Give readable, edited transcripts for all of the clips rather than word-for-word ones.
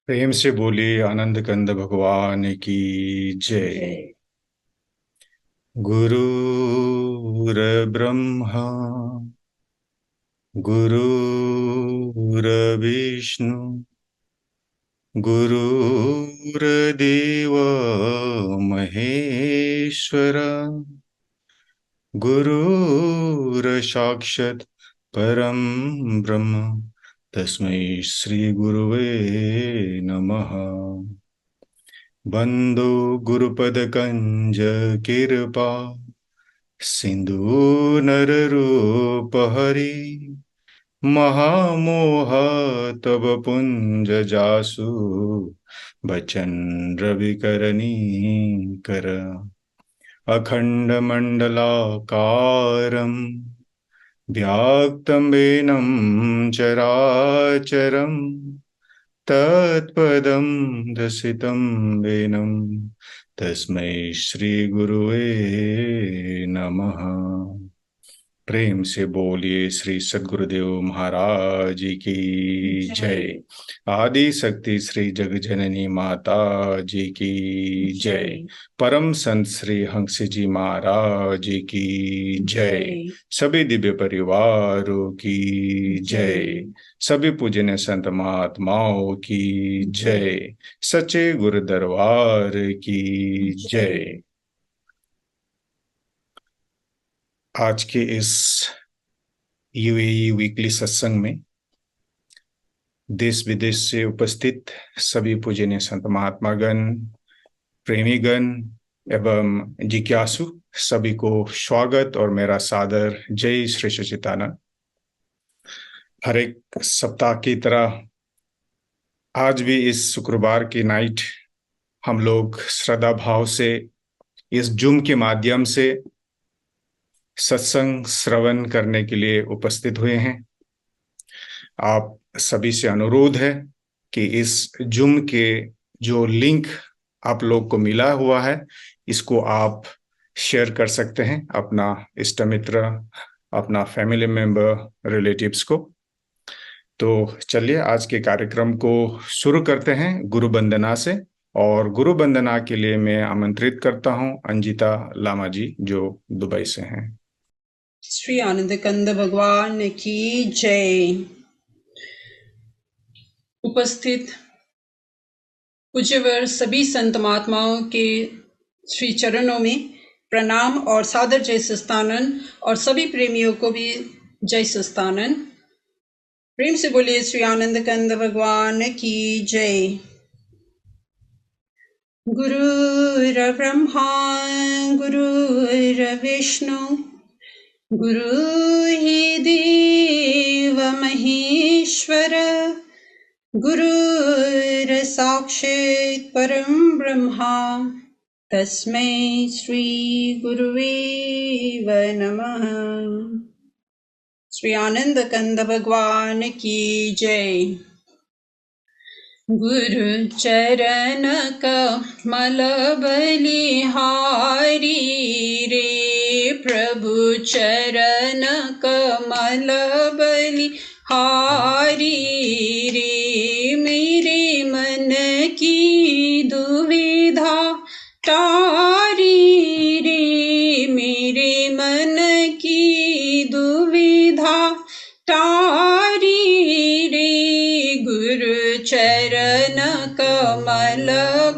प्रेम से बोलिए आनंद कंद भगवान की जय। जय। गुरुर्ब्रह्मा गुरुर्विष्णु गुरुर्देव महेश्वर गुरुर्साक्षात् परम ब्रह्म तस्मै श्री गुरुवे नमः। बंदो गुरुपदकंज कृपा सिंधु नररूप हरि महामोह तब पुंज जासु बचन रविकरणी कर अखंड मंडलाकारं व्याक्तं वेनं चराचरम् तत्पदं दर्शितं वेनं तस्मै श्री गुरुवे नमः। प्रेम से बोलिए श्री सद्गुरुदेव महाराज की जय। जय। आदि शक्ति श्री जग जननी माता जी की जय। जय। परम संत श्री हंस जी महाराज की जय। जय। सभी दिव्य परिवारों की जय। जय। सभी पूजनीय संत महात्माओं की जय। जय। सच्चे गुरु दरबार की जय। जय। आज के इस यूएई वीकली सत्संग में देश विदेश से उपस्थित सभी पूजनीय संत महात्मागण, प्रेमीगण एवं जिज्ञासु सभी को स्वागत और मेरा सादर जय श्री सच्चिदानंद। हर एक सप्ताह की तरह आज भी इस शुक्रवार की नाइट हम लोग श्रद्धा भाव से इस जूम के माध्यम से सत्संग श्रवण करने के लिए उपस्थित हुए हैं। आप सभी से अनुरोध है कि इस जूम के जो लिंक आप लोग को मिला हुआ है इसको आप शेयर कर सकते हैं अपना इष्ट मित्र, अपना फैमिली मेंबर, रिलेटिव्स को। तो चलिए आज के कार्यक्रम को शुरू करते हैं गुरु वंदना से। और गुरु वंदना के लिए मैं आमंत्रित करता हूं अंजिता लामा जी जो दुबई से हैं। श्री आनंद कंद भगवान की जय। उपस्थित पूज्यवर सभी संत महात्माओं के श्री चरणों में प्रणाम और सादर जय सस्तानन, और सभी प्रेमियों को भी जय सस्तानन। प्रेम से बोलिए श्री आनंद कंद भगवान की जय। गुरुर्ब्रह्मा गुरुर्विष्णु गुरु ही देव महेश्वर गुरुर्साक्षात् परं ब्रह्मा तस्मै श्री गुरुवे नमः। श्री आनंद कंद भगवान की जय। गुरु चरण कमल बलिहारी रे, प्रभु चरण कमल बलिहारी रे, मेरे मन की दुविधा टारी रे, मेरे मन की दुविधा टारी रे, गुरु चरण कमल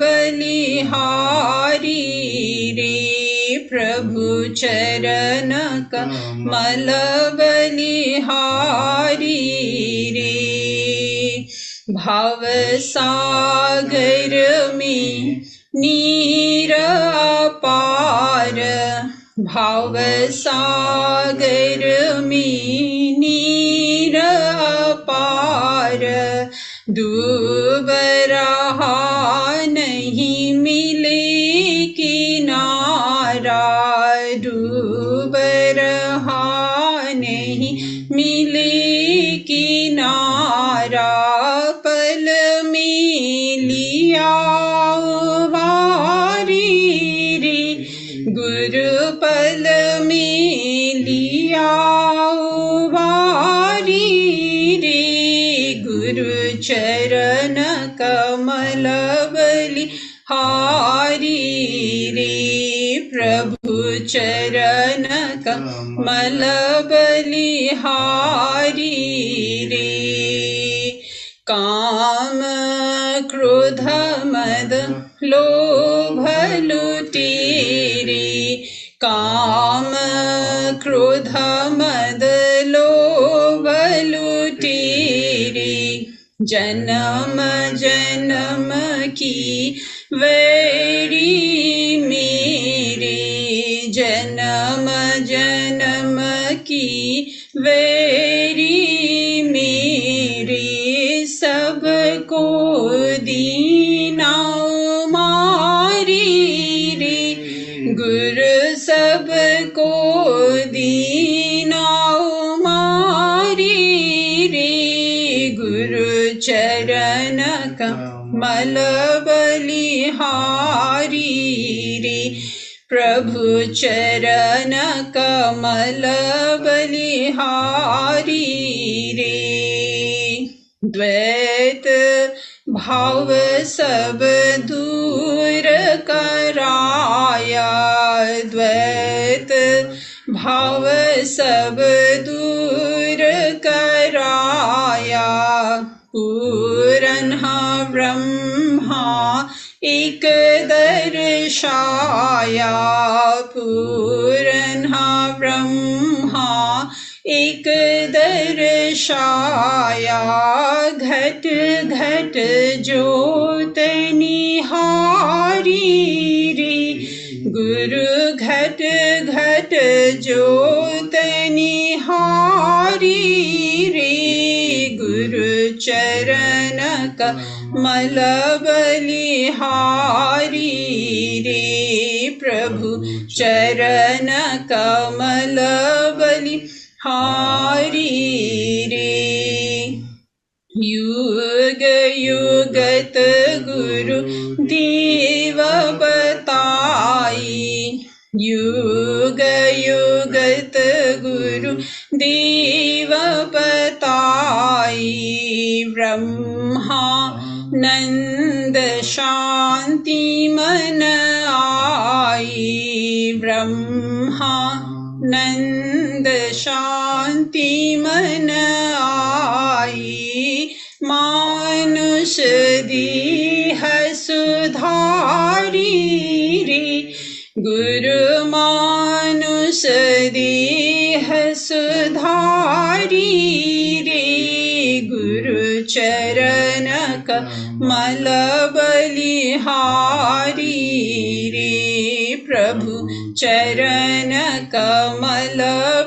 बलिहारी रे, प्रभु चरण कमल बलिहारी रे, भव सागर में नीर अपार, भव सागर में नीर अपार, डूब रहा नहीं मिले किनारा, डूब रहा नहीं मिले किनारा, पल में लिया वारी रे, गुरु पल में लिया वारी रे, गुरु चरण का कमल बलि हारी रे, प्रभु चरण कमल बलि हारी रे। काम क्रोध मद लोभ लुटेरे, काम क्रोध मद लोभ लुटेरे, जन्म जन्म की वैरी मेरे, जन्म जन्म की वैरी मेरे, सबको दीना मारी रे, गुरु सबको दीना मारी रे, गुरु चरण कमल बलि हारी रे, प्रभु चरण कमल बलि हारी रे। द्वैत भाव सब दूर कराया, द्वैत भाव सब दूर कराया, पूर्ण ब्रह्मा एक दर्शाया, पूर्ण ब्रह्मा एक दर्शाया, घट घट ज्योत निहारी रे, गुरु घट घट ज्योत निहारी रे, गुरु चरण कमल बलि हारी रे, प्रभु चरण कमल बलि हारी रे। युग युगत गुरु देव बताई, युग युगत गुरु देव बताई, ब्रह्मा नंद शांति मन आई, ब्रह्मा नंद शांति मन आई, मानुष देह सुधारी रे, गुरु मानुष देह सुधारी रे, गुरु चरण कमल बलि हारी रे, प्रभु चरण कमल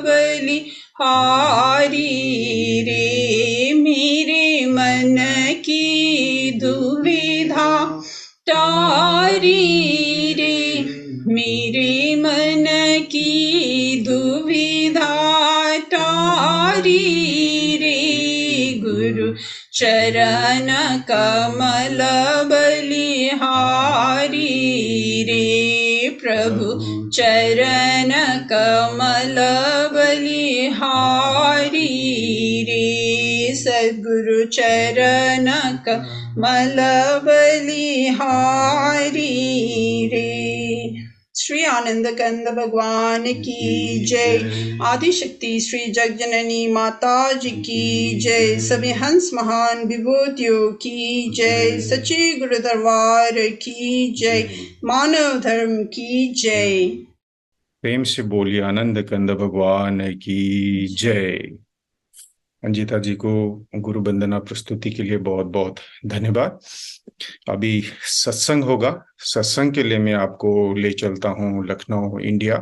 बलि हारी रे। मेरे मन की दुविधा टारी रे, मेरे मन की दुविधा टारी रे, गुरु चरण कमल बलि हारी रे, प्रभु चरण कमल बलि हारी रे, सद्गुरु चरण कमल बलि हारी रे। श्री आनंद कंद भगवान की जय। आदिशक्ति श्री जगजननी माता जी की जय। सभी हंस महान विभूतियों की जय। सच्चे गुरु दरबार की जय। मानव धर्म की जय। प्रेम से बोलिए आनंद कंद भगवान की जय। अंजिता जी को गुरु वंदना प्रस्तुति के लिए बहुत बहुत धन्यवाद। अभी सत्संग होगा। सत्संग के लिए मैं आपको ले चलता हूँ लखनऊ, इंडिया।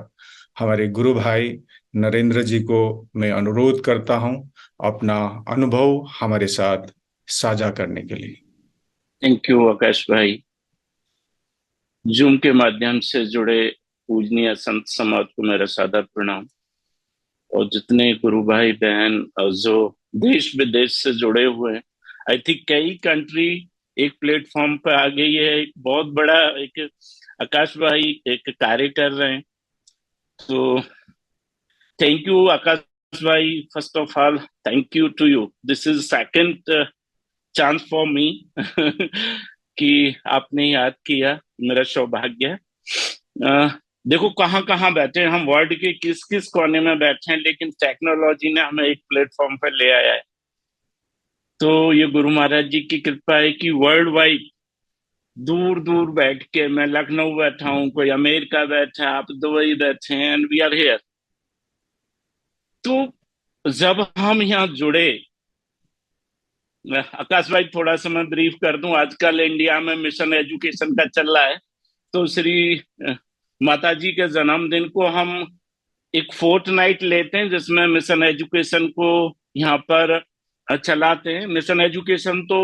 हमारे गुरु भाई नरेंद्र जी को मैं अनुरोध करता हूँ अपना अनुभव हमारे साथ साझा करने के लिए। थैंक यू आकाश भाई। जूम के माध्यम से जुड़े पूजनीय संत समाज को मेरा सादर प्रणाम, और जितने गुरु भाई बहन और जो देश विदेश से जुड़े हुए हैं, आई थिंक कई कंट्री एक प्लेटफॉर्म पे आ गई है। एक बहुत बड़ा एक आकाश भाई एक कार्य कर रहे हैं, तो थैंक यू आकाश भाई। First of all thank you to you. This is second chance for me कि आपने याद किया, मेरा सौभाग्य है। देखो कहाँ कहाँ बैठे हैं हम, वर्ल्ड के किस किस कोने में बैठे हैं, लेकिन टेक्नोलॉजी ने हमें एक प्लेटफॉर्म पर ले आया है। तो ये गुरु महाराज जी की कृपा है कि वर्ल्ड वाइड दूर दूर बैठ के, मैं लखनऊ बैठा हूँ, कोई अमेरिका बैठा है, आप दुबई बैठे हैं, एंड वी आर हियर। तो जब हम यहाँ जुड़े, आकाश भाई थोड़ा सा मैं ब्रीफ कर दूं, आजकल इंडिया में मिशन एजुकेशन का चल रहा है। तो श्री माता जी के जन्मदिन को हम एक फोर्ट नाइट लेते हैं जिसमें मिशन एजुकेशन को यहाँ पर चलाते हैं। मिशन एजुकेशन तो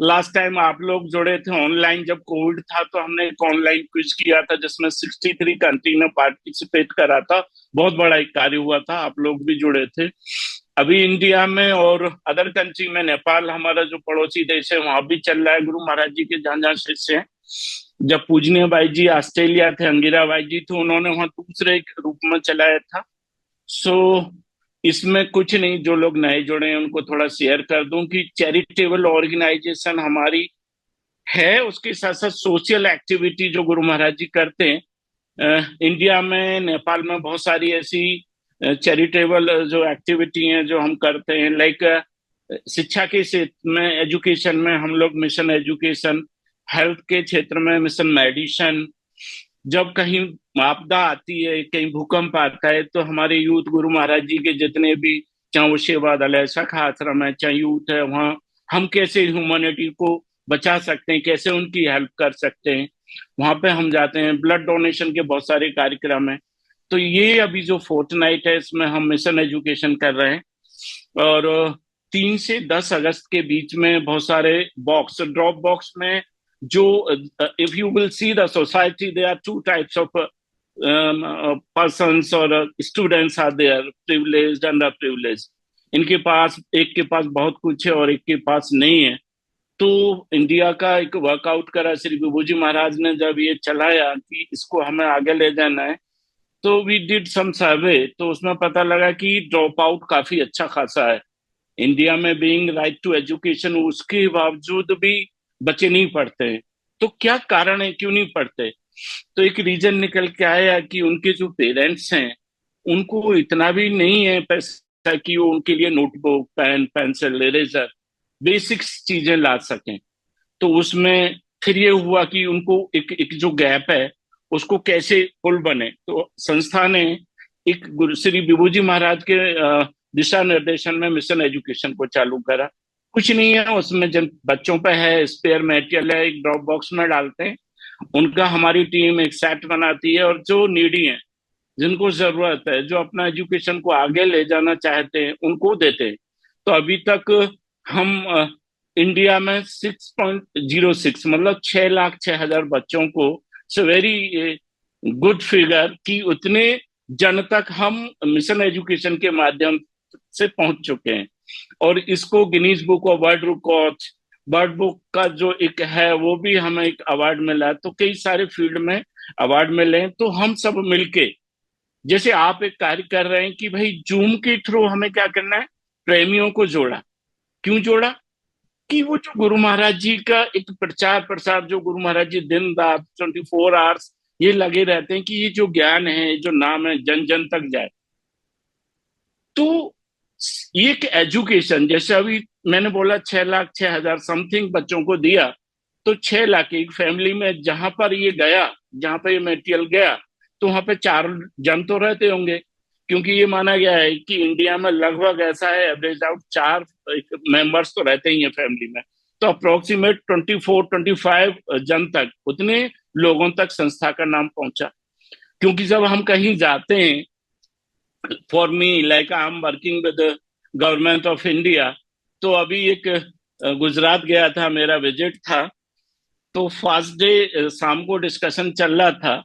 लास्ट टाइम आप लोग जुड़े थे ऑनलाइन, जब कोविड था तो हमने एक ऑनलाइन क्विज किया था जिसमें 63 कंट्री ने पार्टिसिपेट करा था। बहुत बड़ा एक कार्य हुआ था, आप लोग भी जुड़े थे। अभी इंडिया में और अदर कंट्री में, नेपाल हमारा जो पड़ोसी देश है, वहां भी चल रहा है। गुरु महाराज जी के जहाँ जहाँ शिष्य हैं, जब पूजनीय भाई जी ऑस्ट्रेलिया थे, अंगिरा भाई जी, तो उन्होंने वहां दूसरे रूप में चलाया था। सो इसमें कुछ नहीं, जो लोग नए जुड़े हैं उनको थोड़ा शेयर कर दूं कि चैरिटेबल ऑर्गेनाइजेशन हमारी है, उसके साथ साथ सोशल एक्टिविटी जो गुरु महाराज जी करते हैं इंडिया में, नेपाल में बहुत सारी ऐसी चैरिटेबल जो एक्टिविटी हैं जो हम करते हैं। लाइक शिक्षा के क्षेत्र में, एजुकेशन में हम लोग मिशन एजुकेशन, हेल्थ के क्षेत्र में मिशन मेडिसन, जब कहीं आपदा आती है, कहीं भूकंप आता है, तो हमारे यूथ गुरु महाराज जी के जितने भी, चाहे वो सेवा दल है, सखा आश्रम है, चाहे यूथ है, वहाँ हम कैसे ह्यूमैनिटी को बचा सकते हैं, कैसे उनकी हेल्प कर सकते हैं, वहां पे हम जाते हैं। ब्लड डोनेशन के बहुत सारे कार्यक्रम है। तो ये अभी जो फोर्टनाइट है, इसमें हम मिशन एजुकेशन कर रहे हैं। और 3 से 10 अगस्त के बीच में बहुत सारे बॉक्स, ड्रॉप बॉक्स में जो, if you will see the society, there are 2 types of persons और students are there, privileged, under privileged. इनके पास, एक के पास बहुत कुछ है और एक के पास नहीं है। तो इंडिया का एक वर्कआउट करा श्री विभूजी महाराज ने, जब ये चलाया कि इसको हमें आगे ले जाना है, तो वी डिड सम सर्वे। तो उसमें पता लगा कि ड्रॉप आउट काफी अच्छा खासा है इंडिया में। बीइंग राइट टू एजुकेशन, उसके बावजूद भी बच्चे नहीं पढ़ते हैं। तो क्या कारण है, क्यों नहीं पढ़ते? तो एक रीजन निकल के आया कि उनके जो पेरेंट्स हैं उनको इतना भी नहीं है पैसा कि वो उनके लिए notebook, pen, pencil, eraser, basics चीजें ला सकें। तो उसमें फिर ये हुआ कि उनको एक जो गैप है उसको कैसे फुल बने। तो संस्था ने एक गुरु श्री विभूजी महाराज के दिशा निर्देशन में मिशन एजुकेशन को चालू करा। कुछ नहीं है उसमें, जिन बच्चों पे है स्पेयर मटेरियल है, एक ड्रॉप बॉक्स में डालते हैं, उनका हमारी टीम एक सेट बनाती है, और जो नीडी है, जिनको जरूरत है, जो अपना एजुकेशन को आगे ले जाना चाहते हैं, उनको देते हैं। तो अभी तक हम इंडिया में 6.06 मतलब 6,06,000 बच्चों को, वेरी गुड फिगर कि उतने जन तक हम मिशन एजुकेशन के माध्यम से पहुंच चुके हैं। और इसको Guinness book of world record, world book का जो एक है, वो भी हमें एक अवार्ड मिला। तो कई सारे फील्ड में अवार्ड मिले। तो हम सब मिलके, जैसे आप एक कार्य कर रहे हैं कि भाई जूम के थ्रू हमें क्या करना है, प्रेमियों को जोड़ा। क्यों जोड़ा? कि वो जो गुरु महाराज जी का एक प्रचार प्रसार, जो गुरु महाराज जी दिन रात 24 आवर्स ये लगे रहते हैं कि ये जो ज्ञान है, जो नाम है, जन जन तक जाए। तो एक एजुकेशन, जैसे अभी मैंने बोला 6,06,000 समथिंग बच्चों को दिया, तो 6 लाख एक फैमिली में जहां पर ये गया, जहां पर ये मटेरियल गया, तो वहां पे 4 जन तो रहते होंगे। क्योंकि ये माना गया है कि इंडिया में लगभग ऐसा है, एवरेज आउट 4 मेंबर्स तो रहते ही हैं फैमिली में। तो अप्रोक्सीमेट 24-25 जन तक, उतने लोगों तक संस्था का नाम पहुंचा। क्योंकि जब हम कहीं जाते हैं, for me like I am working with government of India, तो अभी एक गुजरात गया था, मेरा विजिट था। तो फर्स्ट डे शाम को डिस्कशन चल रहा था।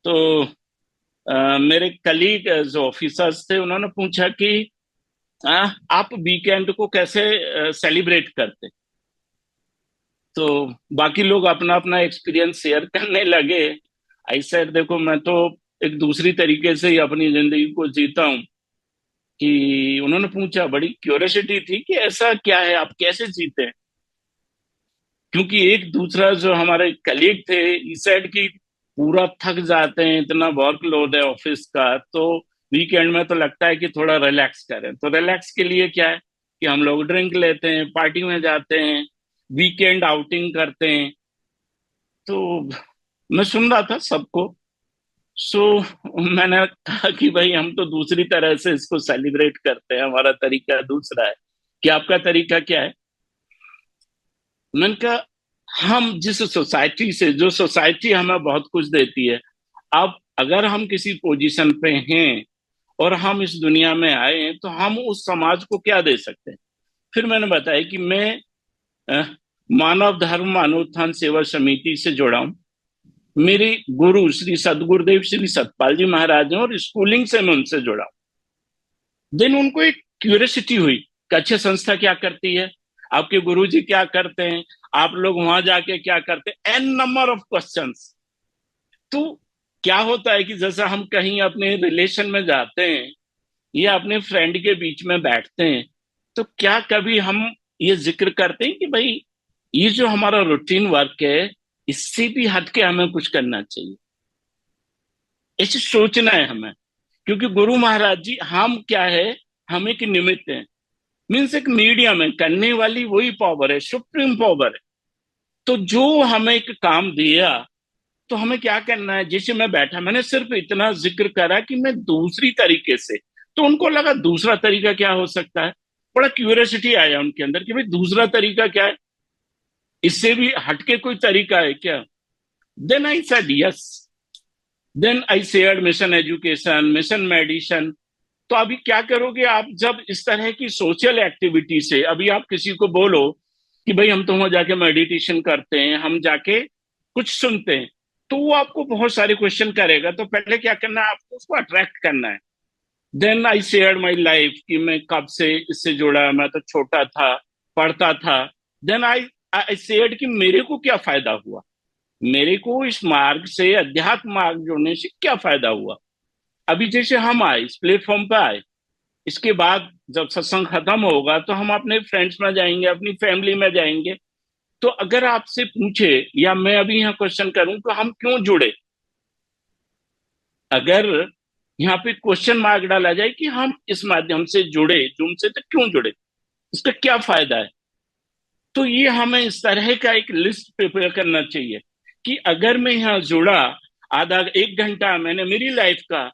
तो मेरे कलीग जो ऑफिसर्स थे, उन्होंने पूछा कि आप वीकेंड को कैसे सेलिब्रेट करते? तो बाकी लोग अपना अपना एक्सपीरियंस शेयर करने लगे। आई सेड देखो, मैं तो एक दूसरी तरीके से ही अपनी जिंदगी को जीता हूँ। कि उन्होंने पूछा, बड़ी क्यूरियोसिटी थी कि ऐसा क्या है, आप कैसे जीते हैं। क्योंकि एक दूसरा जो हमारे कलीग थे, ई सेड की पूरा थक जाते हैं, इतना वर्कलोड है ऑफिस का, तो वीकेंड में तो लगता है कि थोड़ा रिलैक्स करें। तो रिलैक्स के लिए क्या है कि हम लोग ड्रिंक लेते हैं, पार्टी में जाते हैं, वीकेंड आउटिंग करते हैं। तो मैं सुन रहा था सबको। सो मैंने कहा कि भाई हम तो दूसरी तरह से इसको सेलिब्रेट करते हैं, हमारा तरीका दूसरा है, कि आपका तरीका क्या है। मैंने कहा हम जिस सोसाइटी से, जो सोसाइटी हमें बहुत कुछ देती है, अब अगर हम किसी पोजीशन पे हैं और हम इस दुनिया में आए हैं, तो हम उस समाज को क्या दे सकते हैं। फिर मैंने बताया कि मैं अ, मानव धर्म मानवोत्थान सेवा समिति से जुड़ा हूं। मेरे गुरु श्री सदगुरुदेव श्री सतपाल जी महाराज हैं और स्कूलिंग से मैं उनसे जुड़ा हूं। देन उनको एक क्यूरियोसिटी हुई कि अच्छा, संस्था क्या करती है, आपके गुरुजी क्या करते हैं, आप लोग वहां जाके क्या करते हैं, एन नंबर ऑफ क्वेश्चंस। तो क्या होता है कि जैसा हम कहीं अपने रिलेशन में जाते हैं या अपने फ्रेंड के बीच में बैठते हैं, तो क्या कभी हम ये जिक्र करते हैं कि भाई ये जो हमारा रूटीन वर्क है, इससे भी हटके हमें कुछ करना चाहिए। ऐसे सोचना है हमें। क्योंकि गुरु महाराज जी, हम क्या है, हम एक निमित्त हैं, मीन्स एक मीडियम है, करने वाली वही पावर है, सुप्रीम पावर है। तो जो हमें एक काम दिया, तो हमें क्या करना है। जैसे मैं बैठा, मैंने सिर्फ इतना जिक्र करा कि मैं दूसरी तरीके से, तो उनको लगा दूसरा तरीका क्या हो सकता है। बड़ा क्यूरियोसिटी आया उनके अंदर कि भाई दूसरा तरीका क्या है, इससे भी हटके कोई तरीका है क्या। Then I said yes. Then I shared mission education, mission मेडिशन। तो अभी क्या करोगे आप, जब इस तरह की सोशल एक्टिविटी से, अभी आप किसी को बोलो कि भाई हम तो वहां जाके मेडिटेशन करते हैं, हम जाके कुछ सुनते हैं, तो वो आपको बहुत सारे क्वेश्चन करेगा। तो पहले क्या करना है, आपको उसको अट्रैक्ट करना है। Then I share my life कि मैं कब से इससे जुड़ा, मैं तो छोटा था, पढ़ता था। देन आई आई शेयर्ड कि मेरे को क्या फायदा हुआ, मेरे को इस मार्ग से, अध्यात्म मार्ग जुड़ने से क्या फायदा हुआ। अभी जैसे हम आए, इस प्लेटफॉर्म पे आए, इसके बाद जब सत्संग खत्म होगा तो हम अपने फ्रेंड्स में जाएंगे, अपनी फैमिली में जाएंगे। तो अगर आपसे पूछे या मैं अभी यहाँ क्वेश्चन करूं तो हम क्यों जुड़े, अगर यहाँ पे क्वेश्चन मार्क डाला जाए कि हम इस माध्यम से जुड़े, जूम से, तो क्यों जुड़े, इसका क्या फायदा है। तो ये हमें इस तरह का एक लिस्ट प्रिपेयर करना चाहिए कि अगर मैं यहाँ जुड़ा, आधा एक घंटा मैंने मेरी लाइफ का,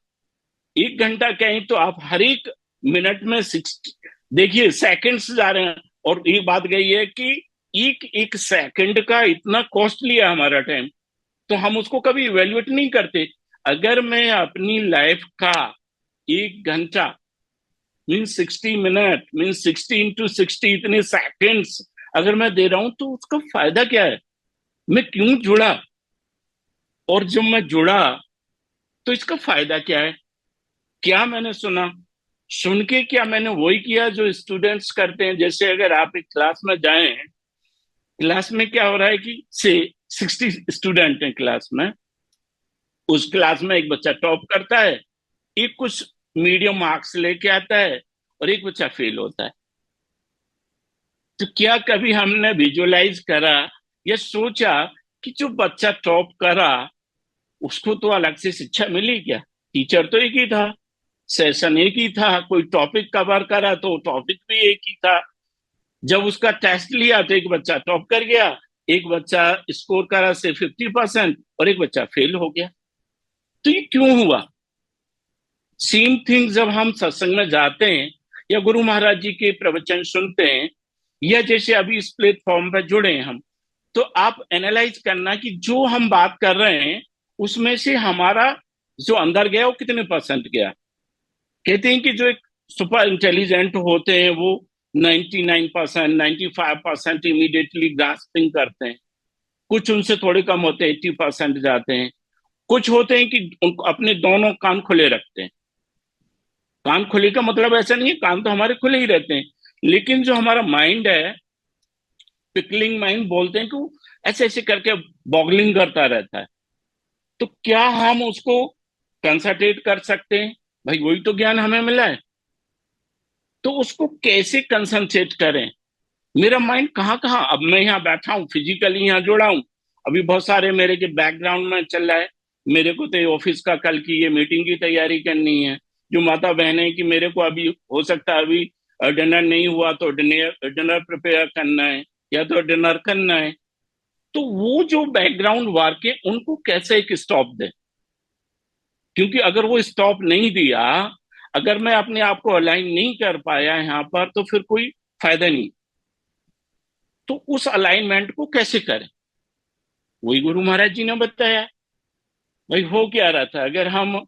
एक घंटा कहें तो आप हर एक मिनट में 60, देखिए सेकंड्स जा रहे हैं। और एक बात गई है कि एक एक सेकंड का इतना कॉस्टली है हमारा टाइम, तो हम उसको कभी इवेल्युएट नहीं करते। अगर मैं अपनी लाइफ का एक घंटा, मीन्स 60 मिनट, मीन्स 60 × 60, इतने सेकंड्स अगर मैं दे रहा हूं, तो उसका फायदा क्या है, मैं क्यों जुड़ा। और जब मैं जुड़ा तो इसका फायदा क्या है, क्या मैंने सुना, सुन के क्या मैंने वही किया जो स्टूडेंट्स करते हैं। जैसे अगर आप एक क्लास में जाएं, क्लास में क्या हो रहा है कि से 60 स्टूडेंट हैं क्लास में, उस क्लास में एक बच्चा टॉप करता है, एक कुछ मीडियम मार्क्स लेके आता है और एक बच्चा फेल होता है। तो क्या कभी हमने विजुअलाइज करा या सोचा कि जो बच्चा टॉप करा उसको तो अलग से शिक्षा मिली क्या, टीचर तो एक ही था, सेशन एक ही था, कोई टॉपिक कवर करा तो टॉपिक भी एक ही था। जब उसका टेस्ट लिया तो एक बच्चा टॉप कर गया, एक बच्चा स्कोर करा से 50% और एक बच्चा फेल हो गया। तो ये क्यों हुआ। सेम थिंग जब हम सत्संग में जाते हैं या गुरु महाराज जी के प्रवचन सुनते हैं, या जैसे अभी इस प्लेटफॉर्म पर जुड़े हैं हम, तो आप एनालाइज करना कि जो हम बात कर रहे हैं उसमें से हमारा जो अंदर गया वो कितने परसेंट गया। कहते हैं कि जो एक सुपर इंटेलिजेंट होते हैं वो 99%, 95% इमीडिएटली ग्रास्पिंग करते हैं, कुछ उनसे थोड़े कम होते हैं, 80% जाते हैं, कुछ होते हैं कि उनको अपने दोनों कान खुले रखते हैं। कान खुले का मतलब ऐसा नहीं है, कान तो हमारे खुले ही रहते हैं, लेकिन जो हमारा माइंड है, पिकलिंग माइंड बोलते हैं कि वो ऐसे ऐसे करके बॉगलिंग करता रहता है। तो क्या हम उसको कंसंट्रेट कर सकते हैं, भाई वही तो ज्ञान हमें मिला है। तो उसको कैसे कंसंट्रेट करें? मेरा माइंड कहाँ कहाँ, अब मैं यहाँ बैठा हूँ, फिजिकली यहाँ जुड़ा हूँ, अभी बहुत सारे मेरे के बैकग्राउंड में चल रहा है। मेरे को तो ऑफिस का कल की ये मीटिंग की तैयारी करनी है। जो माता बहन है कि मेरे को अभी हो सकता है अभी डिनर नहीं हुआ तो डिनर डिनर प्रिपेयर करना है या तो डिनर करना है। तो वो जो बैकग्राउंड वर्क है उनको कैसे एक स्टॉप दे, क्योंकि अगर वो स्टॉप नहीं दिया, अगर मैं अपने आप को अलाइन नहीं कर पाया यहाँ पर, तो फिर कोई फायदा नहीं। तो उस अलाइनमेंट को कैसे करें, वही गुरु महाराज जी ने बताया। भाई हो क्या रहा था, अगर हम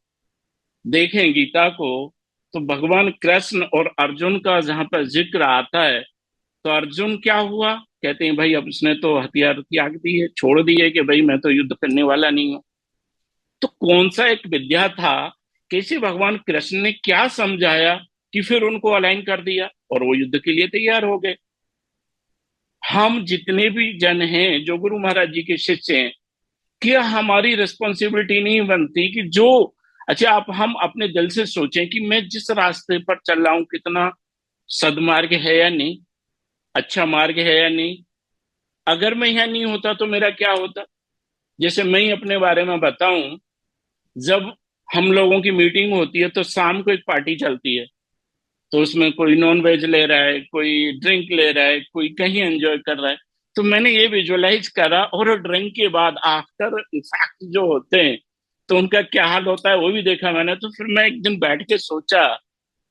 देखें गीता को, तो भगवान कृष्ण और अर्जुन का जहां पर जिक्र आता है, तो अर्जुन क्या हुआ, कहते हैं भाई अब उसने तो हथियार त्याग दिए, छोड़ दिए कि भाई मैं तो युद्ध करने वाला नहीं हूं। तो कौन सा एक विद्या था, कैसे भगवान कृष्ण ने क्या समझाया कि फिर उनको अलाइन कर दिया और वो युद्ध के लिए तैयार हो गए। हम जितने भी जन हैं जो गुरु महाराज जी के शिष्य हैं, क्या हमारी रिस्पॉन्सिबिलिटी नहीं बनती कि जो, अच्छा आप हम अपने दिल से सोचें कि मैं जिस रास्ते पर चल रहा हूं कितना सदमार्ग है या नहीं, अच्छा मार्ग है या नहीं। अगर मैं यहाँ नहीं होता तो मेरा क्या होता। जैसे मैं ही अपने बारे में बताऊं, जब हम लोगों की मीटिंग होती है तो शाम को एक पार्टी चलती है, तो उसमें कोई नॉन वेज ले रहा है, कोई ड्रिंक ले रहा है, कोई कहीं एंजॉय कर रहा है। तो मैंने ये विजुअलाइज करा, और ड्रिंक के बाद आफ्टर इफेक्ट जो होते हैं तो उनका क्या हाल होता है वो भी देखा मैंने। तो फिर मैं एक दिन बैठ के सोचा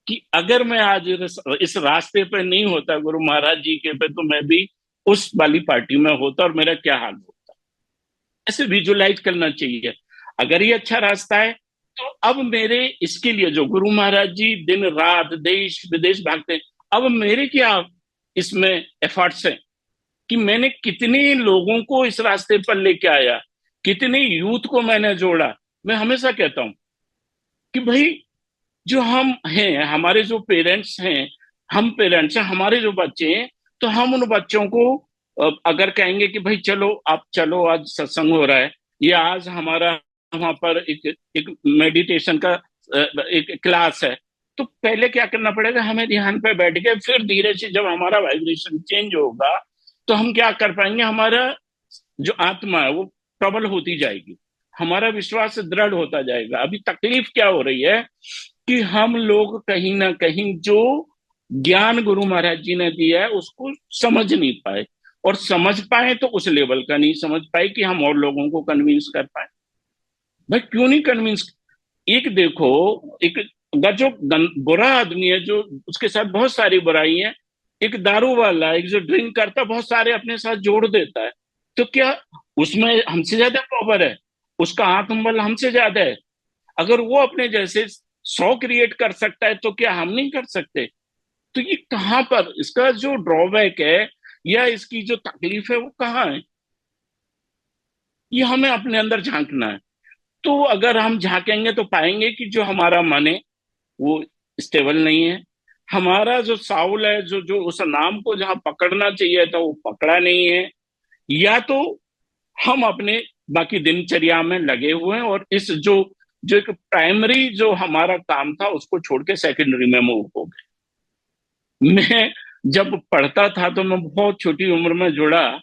कि अगर मैं आज इस रास्ते पे नहीं होता गुरु महाराज जी के पे, तो मैं भी उस वाली पार्टी में होता और मेरा क्या हाल होता। ऐसे विजुअलाइज करना चाहिए। अगर ये अच्छा रास्ता है तो अब मेरे इसके लिए जो गुरु महाराज जी दिन रात देश विदेश भागते हैं, अब मेरे क्या इसमें एफर्ट्स हैं कि मैंने कितने लोगों को इस रास्ते पर लेके आया, कितने यूथ को मैंने जोड़ा। मैं हमेशा कहता हूं कि भाई जो हम हैं, हमारे जो पेरेंट्स हैं, हम पेरेंट्स हैं, हमारे जो बच्चे हैं, तो हम उन बच्चों को अगर कहेंगे कि भाई चलो आप चलो, आज सत्संग हो रहा है या आज हमारा वहां पर एक मेडिटेशन का एक क्लास है, तो पहले क्या करना पड़ेगा, हमें ध्यान पे बैठ के, फिर धीरे से जब हमारा वाइब्रेशन चेंज होगा तो हम क्या कर पाएंगे, हमारा जो आत्मा है वो प्रबल होती जाएगी, हमारा विश्वास दृढ़ होता जाएगा। अभी तकलीफ क्या हो रही है कि हम लोग कहीं ना कहीं जो ज्ञान गुरु महाराज जी ने दिया है उसको समझ नहीं पाए, और समझ पाए तो उस लेवल का नहीं समझ पाए कि हम और लोगों को कन्विंस कर पाए। भाई क्यों नहीं कन्विंस। एक देखो, एक जो बुरा आदमी है, जो उसके साथ बहुत सारी बुराई है, एक दारू वाला, एक जो ड्रिंक करता, बहुत सारे अपने साथ जोड़ देता है, तो क्या उसमें हमसे ज्यादा पावर है, उसका आत्मबल हमसे ज्यादा है। अगर वो अपने जैसे 100 क्रिएट कर सकता है तो क्या हम नहीं कर सकते। तो ये कहाँ पर इसका जो ड्रॉबैक है या इसकी जो तकलीफ है वो कहाँ है, ये हमें अपने अंदर झांकना है। तो अगर हम झांकेंगे तो पाएंगे कि जो हमारा मन है वो स्टेबल नहीं है, हमारा जो साउल है, जो जो उस नाम को जहां पकड़ना चाहिए था वो पकड़ा नहीं है, या तो हम अपने बाकी दिनचर्या में लगे हुए हैं और इस जो जो एक प्राइमरी जो हमारा काम था उसको छोड़ के सेकेंडरी में मूव हो गए। मैं जब पढ़ता था तो मैं बहुत छोटी उम्र में जुड़ा,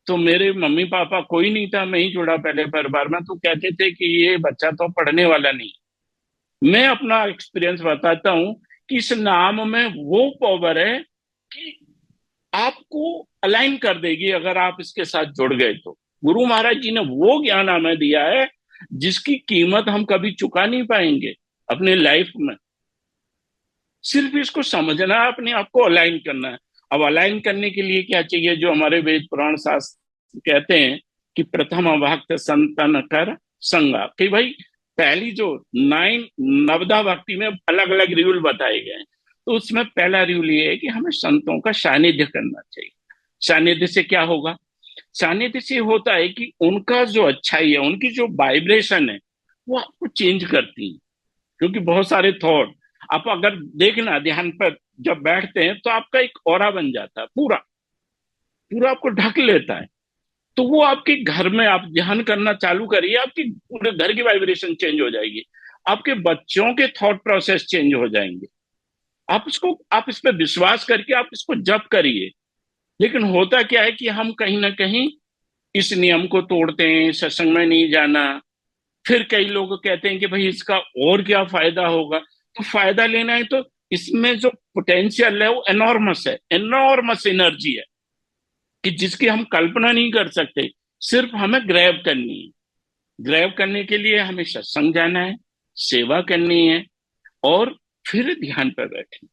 तो मेरे मम्मी पापा कोई नहीं था, मैं ही जुड़ा पहले परिवार में, तो कहते थे कि ये बच्चा तो पढ़ने वाला नहीं। मैं अपना एक्सपीरियंस बताता हूं कि इस नाम में वो पावर है कि आपको अलाइन कर देगी अगर आप इसके साथ जुड़ गए तो। गुरु महाराज जी ने वो ज्ञान हमें दिया है जिसकी कीमत हम कभी चुका नहीं पाएंगे अपने लाइफ में। सिर्फ इसको समझना है, अपने आप को अलाइन करना है। अब अलाइन करने के लिए क्या चाहिए, जो हमारे वेद पुराण शास्त्र कहते हैं कि प्रथम भक्त संतन कर संगा, कि भाई पहली जो 9 नवदा भक्ति में अलग अलग रूल बताए गए हैं, तो उसमें पहला रूल ये है कि हमें संतों का सानिध्य करना चाहिए। सानिध्य से क्या होगा, सानिध्य से होता है कि उनका जो अच्छाई है, उनकी जो वाइब्रेशन है वो आपको चेंज करती है। क्योंकि बहुत सारे थॉट आप अगर देखना ध्यान पर जब बैठते हैं तो आपका एक ऑरा बन जाता है, पूरा पूरा आपको ढक लेता है। तो वो आपके घर में आप ध्यान करना चालू करिए, आपकी पूरे घर की वाइब्रेशन चेंज हो जाएगी, आपके बच्चों के थॉट प्रोसेस चेंज हो जाएंगे, आप इस पे विश्वास करके आप इसको जप करिए। लेकिन होता क्या है कि हम कहीं ना कहीं इस नियम को तोड़ते हैं, सत्संग में नहीं जाना। फिर कई लोग कहते हैं कि भाई इसका और क्या फायदा होगा। तो फायदा लेना है तो इसमें जो पोटेंशियल है वो एनॉर्मस है, एनॉर्मस एनर्जी है कि जिसकी हम कल्पना नहीं कर सकते। सिर्फ हमें ग्रैब करनी है। ग्रैब करने के लिए हमें सत्संग जाना है, सेवा करनी है, और फिर ध्यान पर बैठना।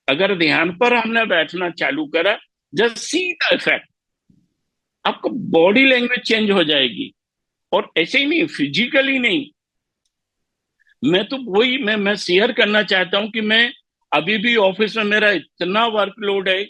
अगर ध्यान पर हमने बैठना चालू करा, जस्ट सी द इफेक्ट, आपको बॉडी लैंग्वेज चेंज हो जाएगी। और ऐसे ही नहीं, फिजिकली नहीं। मैं तो वही मैं शेयर करना चाहता हूं कि मैं अभी भी ऑफिस में मेरा इतना वर्कलोड है,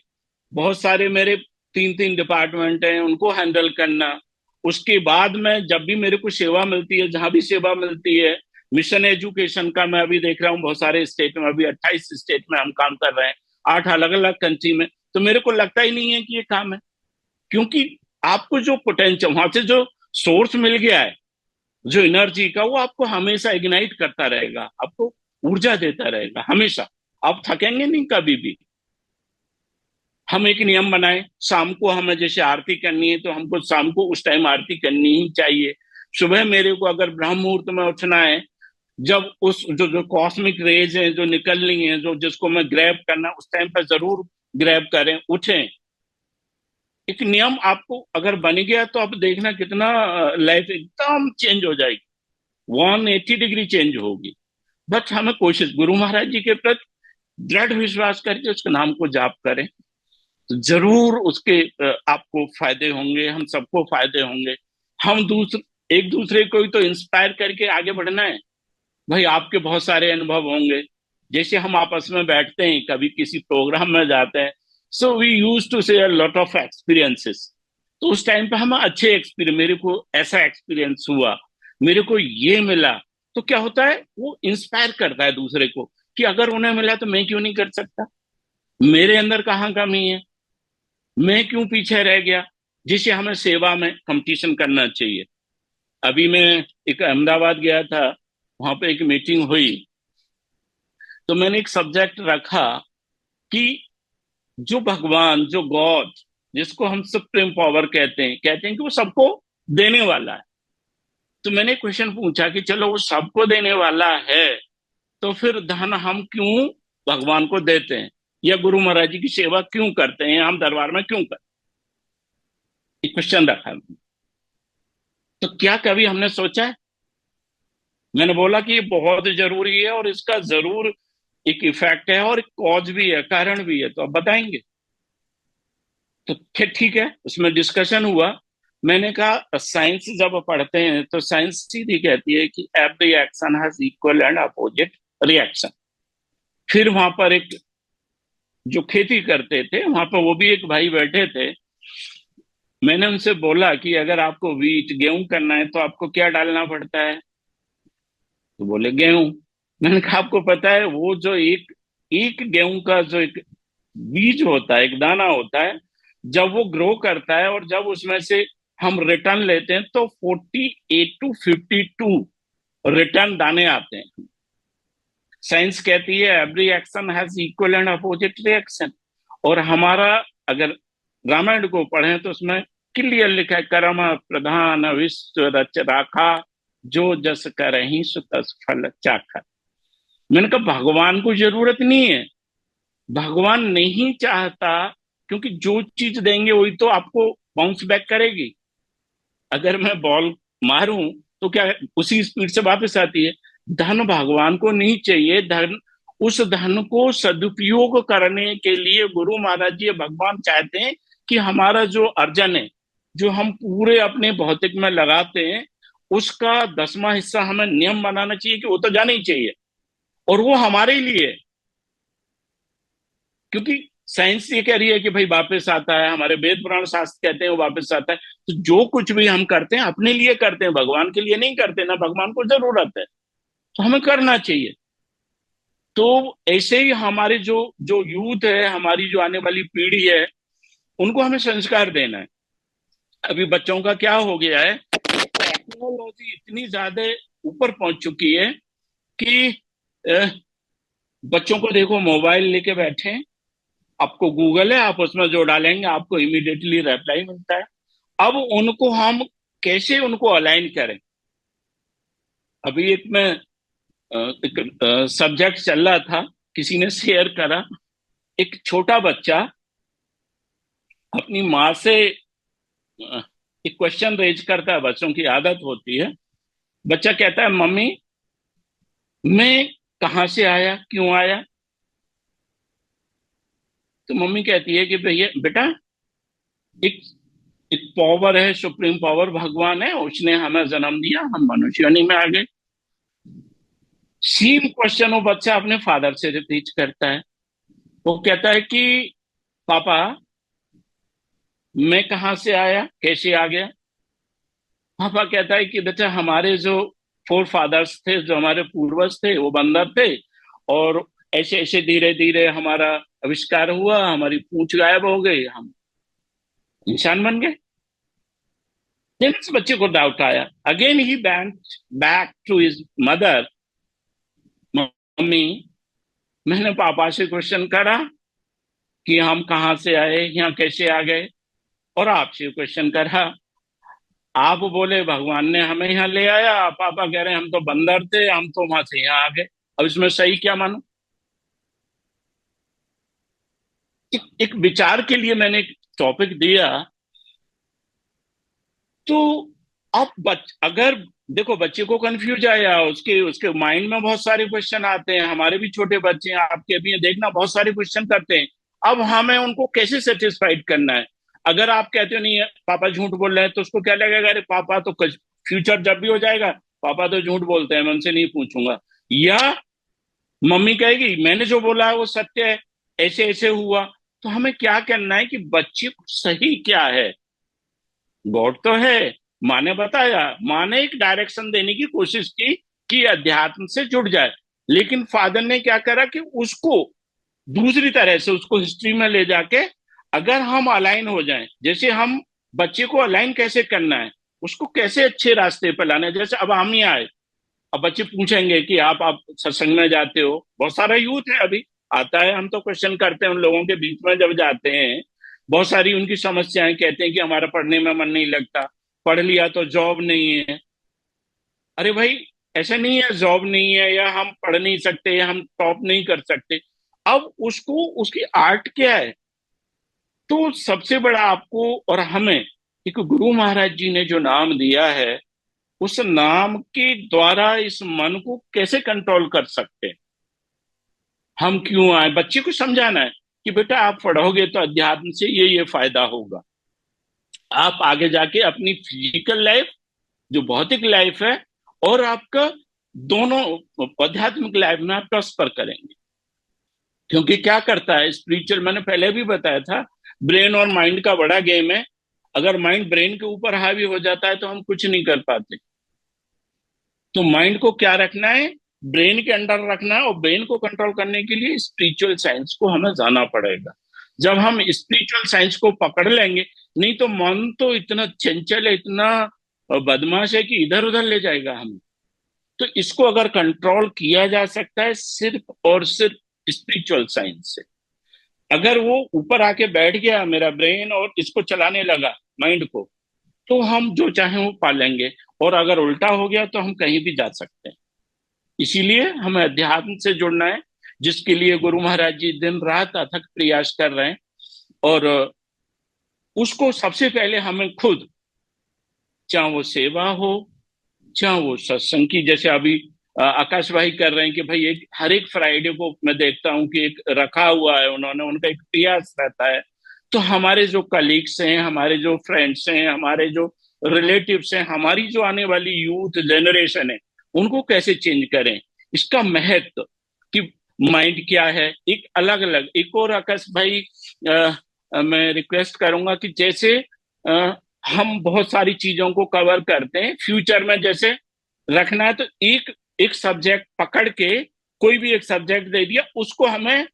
बहुत सारे मेरे 3-3 डिपार्टमेंट हैं, उनको हैंडल करना। उसके बाद में जब भी मेरे को सेवा मिलती है, जहां भी सेवा मिलती है, मिशन एजुकेशन का मैं अभी देख रहा हूँ बहुत सारे स्टेट में, अभी 28 स्टेट में हम काम कर रहे हैं, 8 अलग अलग कंट्री में। तो मेरे को लगता ही नहीं है कि ये काम है, क्योंकि आपको जो पोटेंशियल वहां से जो सोर्स मिल गया है, जो एनर्जी का, वो आपको हमेशा इग्नाइट करता रहेगा, आपको ऊर्जा देता रहेगा हमेशा। आप थकेंगे नहीं कभी भी। हम एक नियम बनाए, शाम को हमें जैसे आरती करनी है तो हमको शाम को उस टाइम आरती करनी ही चाहिए। सुबह मेरे को अगर ब्रह्म मुहूर्त में उठना है, जब उस जो जो कॉस्मिक रेज है जो निकलनी है, जो जिसको मैं ग्रैब करना, उस टाइम पर जरूर ग्रैब करें, उठें। एक नियम आपको अगर बन गया तो आप देखना कितना लाइफ एकदम चेंज हो जाएगी, 180 डिग्री चेंज होगी। बस हमें कोशिश, गुरु महाराज जी के प्रति दृढ़ विश्वास करके उसके नाम को जाप करें, तो जरूर उसके आपको फायदे होंगे, हम सबको फायदे होंगे। हम एक दूसरे को ही तो इंस्पायर करके आगे बढ़ना है। भाई आपके बहुत सारे अनुभव होंगे, जैसे हम आपस में बैठते हैं, कभी किसी प्रोग्राम में जाते हैं, so we use to share lot of experiences. तो उस टाइम पे हम अच्छे एक्सपीरियंस, मेरे को ऐसा एक्सपीरियंस हुआ, मेरे को ये मिला, तो क्या होता है, वो इंस्पायर करता है दूसरे को कि अगर उन्हें मिला तो मैं क्यों नहीं कर सकता, मेरे अंदर कहाँ कमी है, मैं क्यों पीछे रह गया। जिसे हमें सेवा में कंपटीशन करना चाहिए। अभी मैं एक अहमदाबाद गया था, वहां पे एक मीटिंग हुई, तो मैंने एक सब्जेक्ट रखा कि जो भगवान, जो गॉड, जिसको हम सुप्रीम पावर कहते हैं कि वो सबको देने वाला है। तो मैंने क्वेश्चन पूछा कि चलो वो सबको देने वाला है, तो फिर धन हम क्यों भगवान को देते हैं, या गुरु महाराज जी की सेवा क्यों करते हैं, हम दरबार में क्यों करते हैं, क्वेश्चन रखा। तो क्या कभी हमने सोचा है? मैंने बोला कि ये बहुत जरूरी है और इसका जरूर एक इफेक्ट है और एक कॉज भी है, कारण भी है, तो आप बताएंगे। तो फिर ठीक है, उसमें डिस्कशन हुआ। मैंने कहा साइंस जब पढ़ते हैं तो साइंस सीधी कहती है कि every action has equal and opposite reaction. फिर वहां पर एक जो खेती करते थे, वहां पर वो भी एक भाई बैठे थे। मैंने उनसे बोला कि अगर आपको वीट, गेहूं करना है तो आपको क्या डालना पड़ता है? तो बोले गेहूं। मैंने कहा आपको पता है वो जो एक एक गेहूं का जो एक बीज होता है, एक दाना होता है, जब वो ग्रो करता है और जब उसमें से हम रिटर्न लेते हैं तो 48 to 52 रिटर्न दाने आते हैं। साइंस कहती है every action has equal and opposite reaction. और हमारा अगर रामायण को पढ़ें तो उसमें क्लियर लिखा है, कर्म प्रधान विश्व रच राखा, जो जस करहि सो तस फल चाखा। मैंने कहा भगवान को जरूरत नहीं है, भगवान नहीं चाहता, क्योंकि जो चीज देंगे वही तो आपको बाउंस बैक करेगी। अगर मैं बॉल मारूं तो क्या उसी स्पीड से वापस आती है। धन भगवान को नहीं चाहिए, धन, उस धन को सदुपयोग करने के लिए गुरु महाराज जी, भगवान चाहते हैं कि हमारा जो अर्जन है, जो हम पूरे अपने भौतिक में लगाते हैं, उसका 10वां हिस्सा हमें नियम बनाना चाहिए कि वो तो जाना ही चाहिए, और वो हमारे लिए है। क्योंकि साइंस ये कह रही है कि भाई वापस आता है, हमारे वेद पुराण शास्त्र कहते हैं वो वापस आता है। तो जो कुछ भी हम करते हैं अपने लिए करते हैं, भगवान के लिए नहीं करते, ना भगवान को जरूरत है, तो हमें करना चाहिए। तो ऐसे ही हमारे जो जो यूथ है, हमारी जो आने वाली पीढ़ी है, उनको हमें संस्कार देना है। अभी बच्चों का क्या हो गया है, टेक्नोलॉजी इतनी ज्यादा ऊपर पहुंच चुकी है कि बच्चों को देखो मोबाइल लेके बैठे हैं, आपको गूगल है, आप उसमें जो डालेंगे आपको इमीडिएटली रिप्लाई मिलता है। अब उनको हम कैसे उनको अलाइन करें? अभी एक में एक सब्जेक्ट चल रहा था, किसी ने शेयर करा, एक छोटा बच्चा अपनी माँ से एक क्वेश्चन रेज करता है, बच्चों की आदत होती है। बच्चा कहता है, मम्मी मैं कहाँ से आया, क्यों आया? तो मम्मी कहती है कि भैया बेटा, एक एक पावर है, सुप्रीम पावर भगवान है, उसने हमें जन्म दिया, हम मनुष्य योनि में आ गए। सेम क्वेश्चन वो बच्चा अपने फादर से रिपीट करता है। वो कहता है कि पापा मैं कहाँ से आया, कैसे आ गया? पापा कहता है कि बेटा हमारे जो फोर फादर्स थे, जो हमारे पूर्वज थे, वो बंदर थे, और ऐसे ऐसे धीरे धीरे हमारा आविष्कार हुआ, हमारी पूंछ गायब हो गई, हम इंसान बन गए। फिर इस बच्चे को डाउट आया। Again he back to his mother, मम्मी मैंने पापा से क्वेश्चन करा कि हम कहाँ से आए, यहाँ कैसे आ गए, और आपसे क्वेश्चन करा, आप बोले भगवान ने हमें यहाँ ले आया, पापा कह रहे हैं हम तो बंदर थे, हम तो वहां से यहाँ आ गए। अब इसमें सही क्या मानूं? एक विचार के लिए मैंने एक टॉपिक दिया। तो आप अगर देखो बच्चे को कंफ्यूज आया, उसके उसके माइंड में बहुत सारे क्वेश्चन आते हैं, हमारे भी छोटे बच्चे हैं, आपके भी हैं, देखना बहुत सारे क्वेश्चन करते हैं। अब हमें उनको कैसे सेटिस्फाइड करना है? अगर आप कहते हो नहीं है पापा झूठ बोल रहे हैं, तो उसको क्या लगेगा, अरे पापा तो फ्यूचर जब भी हो जाएगा, पापा तो झूठ बोलते हैं, मैं उनसे नहीं पूछूंगा। या मम्मी कहेगी मैंने जो बोला है वो सत्य है, ऐसे ऐसे हुआ। तो हमें क्या करना है कि बच्चे को सही क्या है, गॉड तो है, माँ ने बताया, माँ ने एक डायरेक्शन देने की कोशिश की कि अध्यात्म से जुड़ जाए, लेकिन फादर ने क्या करा कि उसको दूसरी तरह से उसको हिस्ट्री में ले जाके, अगर हम अलाइन हो जाएं, जैसे हम बच्चे को अलाइन कैसे करना है, उसको कैसे अच्छे रास्ते पर लाना है। जैसे अब हम ही आए, अब बच्चे पूछेंगे कि आप सत्संग में जाते हो, बहुत सारा यूथ है अभी आता है, हम तो क्वेश्चन करते हैं उन लोगों के बीच में जब जाते हैं, बहुत सारी उनकी समस्याएं, कहते हैं कि हमारा पढ़ने में मन नहीं लगता, पढ़ लिया तो जॉब नहीं है। अरे भाई ऐसा नहीं है जॉब नहीं है, या हम पढ़ नहीं सकते, या हम टॉप नहीं कर सकते। अब उसको उसकी आर्ट क्या है? तो सबसे बड़ा आपको और हमें एक गुरु महाराज जी ने जो नाम दिया है, उस नाम के द्वारा इस मन को कैसे कंट्रोल कर सकते हैं। हम क्यों आए, बच्चे को समझाना है कि बेटा आप पढ़ोगे तो अध्यात्म से ये फायदा होगा, आप आगे जाके अपनी फिजिकल लाइफ, जो भौतिक लाइफ है, और आपका दोनों आध्यात्मिक लाइफ में आप प्रॉस्पर करेंगे। क्योंकि क्या करता है स्पिरिचुअल, मैंने पहले भी बताया था, ब्रेन और माइंड का बड़ा गेम है। अगर माइंड ब्रेन के ऊपर हावी हो जाता है तो हम कुछ नहीं कर पाते। तो माइंड को क्या रखना है, ब्रेन के अंडर रखना है, और ब्रेन को कंट्रोल करने के लिए स्पिरिचुअल साइंस को हमें जाना पड़ेगा। जब हम स्पिरिचुअल साइंस को पकड़ लेंगे, नहीं तो मन तो इतना चंचल है, इतना बदमाश है कि इधर उधर ले जाएगा हमें। तो इसको अगर कंट्रोल किया जा सकता है सिर्फ और सिर्फ स्पिरिचुअल साइंस से। अगर वो ऊपर आके बैठ गया मेरा ब्रेन और इसको चलाने लगा माइंड को, तो हम जो चाहे वो पा लेंगे, और अगर उल्टा हो गया तो हम कहीं भी जा सकते हैं। इसीलिए हमें अध्यात्म से जुड़ना है, जिसके लिए गुरु महाराज जी दिन रात अथक प्रयास कर रहे हैं। और उसको सबसे पहले हमें खुद, चाहे वो सेवा हो, चाहे वो सत्संग की, जैसे अभी आकाश भाई कर रहे हैं कि भाई एक हर एक फ्राइडे को मैं देखता हूँ कि एक रखा हुआ है उन्होंने, उनका एक प्रयास रहता है। तो हमारे जो कलीग्स हैं, हमारे जो फ्रेंड्स हैं, हमारे जो रिलेटिव्स हैं, हमारी जो आने वाली यूथ जनरेशन है, उनको कैसे चेंज करें, इसका महत्व कि माइंड क्या है, एक अलग अलग। एक और आकाश भाई मैं रिक्वेस्ट करूंगा कि जैसे हम बहुत सारी चीजों को कवर करते हैं, फ्यूचर में जैसे रखना है, तो एक एक सब्जेक्ट पकड़ के, कोई भी एक सब्जेक्ट दे दिया, उसको हमें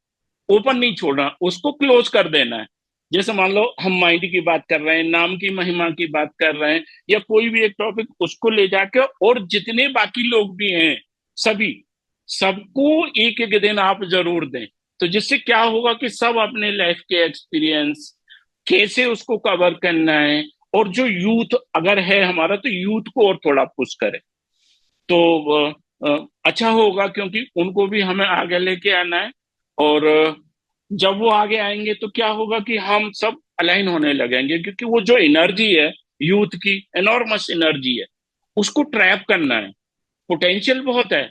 ओपन नहीं छोड़ना, उसको क्लोज कर देना है। जैसे मान लो हम माइंड की बात कर रहे हैं, नाम की महिमा की बात कर रहे हैं, या कोई भी एक टॉपिक, उसको ले जाके, और जितने बाकी लोग भी हैं सभी सबको एक एक दिन आप जरूर दें। तो जिससे क्या होगा कि सब अपने लाइफ के एक्सपीरियंस कैसे उसको कवर करना है, और जो यूथ अगर है हमारा तो यूथ को और थोड़ा पुश करें तो अच्छा होगा, क्योंकि उनको भी हमें आगे लेके आना है। और जब वो आगे आएंगे तो क्या होगा कि हम सब अलाइन होने लगेंगे, क्योंकि वो जो एनर्जी है यूथ की, एनॉर्मस एनर्जी है, उसको ट्रैप करना है। पोटेंशियल बहुत है।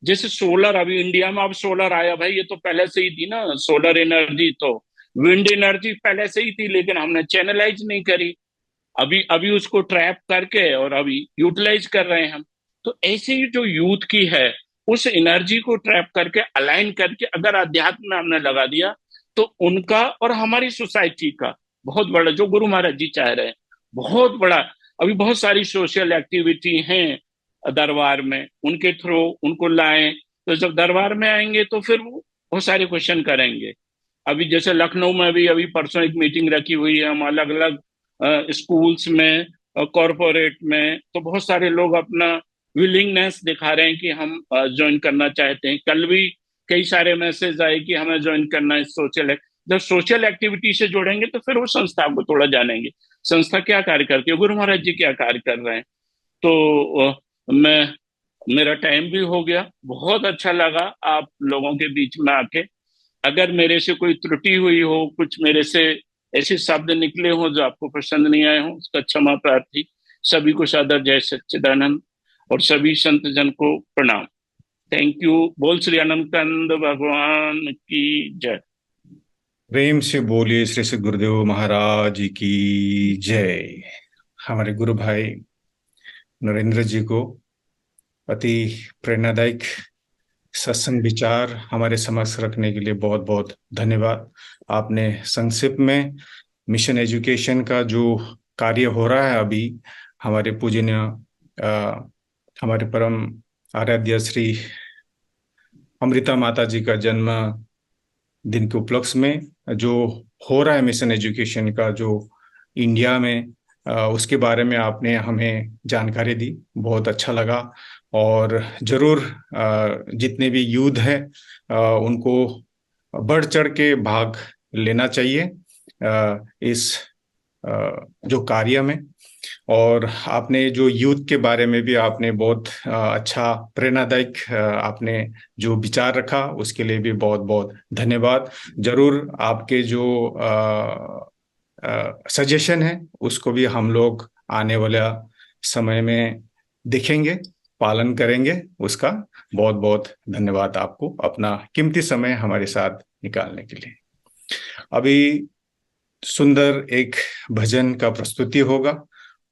जैसे सोलर, अभी इंडिया में अब सोलर आया भाई, ये तो पहले से ही थी ना सोलर एनर्जी, तो विंड एनर्जी पहले से ही थी, लेकिन हमने चैनलाइज नहीं करी। अभी अभी उसको ट्रैप करके और अभी यूटिलाइज कर रहे हैं हम। तो ऐसे ही जो यूथ की है, उस एनर्जी को ट्रैप करके अलाइन करके अगर अध्यात्म में हमने लगा दिया, तो उनका और हमारी सोसाइटी का बहुत बड़ा, जो गुरु महाराज जी चाह रहे हैं, बहुत बड़ा। अभी बहुत सारी सोशल एक्टिविटी हैं दरबार में, उनके थ्रू उनको लाएं। तो जब दरबार में आएंगे तो फिर वो बहुत सारे क्वेश्चन करेंगे। अभी जैसे लखनऊ में भी अभी परसों एक मीटिंग रखी हुई है, हम अलग अलग स्कूल्स में, कॉरपोरेट में, तो बहुत सारे लोग अपना विलिंगनेस दिखा रहे हैं कि हम ज्वाइन करना चाहते हैं। कल भी कई सारे मैसेज आए कि हमें ज्वाइन करना है सोशल। जब सोशल एक्टिविटी से जुड़ेंगे तो फिर वो संस्था को थोड़ा जानेंगे, संस्था क्या कार्य करती है, गुरु महाराज जी क्या कार्य कर रहे हैं। तो मैं, मेरा टाइम भी हो गया। बहुत अच्छा लगा आप लोगों के बीच में आके। अगर मेरे से कोई त्रुटि हुई हो, कुछ मेरे से ऐसे शब्द निकले हो जो आपको पसंद नहीं आए हो, उसका क्षमा प्रार्थी। सभी को सादर जय सच्चिदानंद, और सभी संत जन को प्रणाम। Thank you. बोल श्री अनंतानंद भगवान की जय। प्रेम से बोलिए श्री श्री गुरुदेव महाराज की जय। हमारे गुरु भाई नरेंद्र जी को अति प्रेरणादायक सत्संग विचार हमारे समक्ष रखने के लिए बहुत बहुत धन्यवाद। आपने संक्षिप्त में मिशन एजुकेशन का जो कार्य हो रहा है अभी, हमारे पूजनीय हमारे परम आराध्य श्री अमृता माता जी का जन्म दिन के उपलक्ष्य में जो हो रहा है मिशन एजुकेशन का जो इंडिया में, उसके बारे में आपने हमें जानकारी दी, बहुत अच्छा लगा। और जरूर जितने भी यूथ हैं उनको बढ़ चढ़ के भाग लेना चाहिए इस जो कार्य में। और आपने जो यूथ के बारे में भी आपने बहुत अच्छा प्रेरणादायक आपने जो विचार रखा, उसके लिए भी बहुत बहुत धन्यवाद। जरूर आपके जो सजेशन है उसको भी हम लोग आने वाला समय में देखेंगे, पालन करेंगे उसका। बहुत बहुत धन्यवाद आपको अपना कीमती समय हमारे साथ निकालने के लिए। अभी सुंदर एक भजन का प्रस्तुति होगा,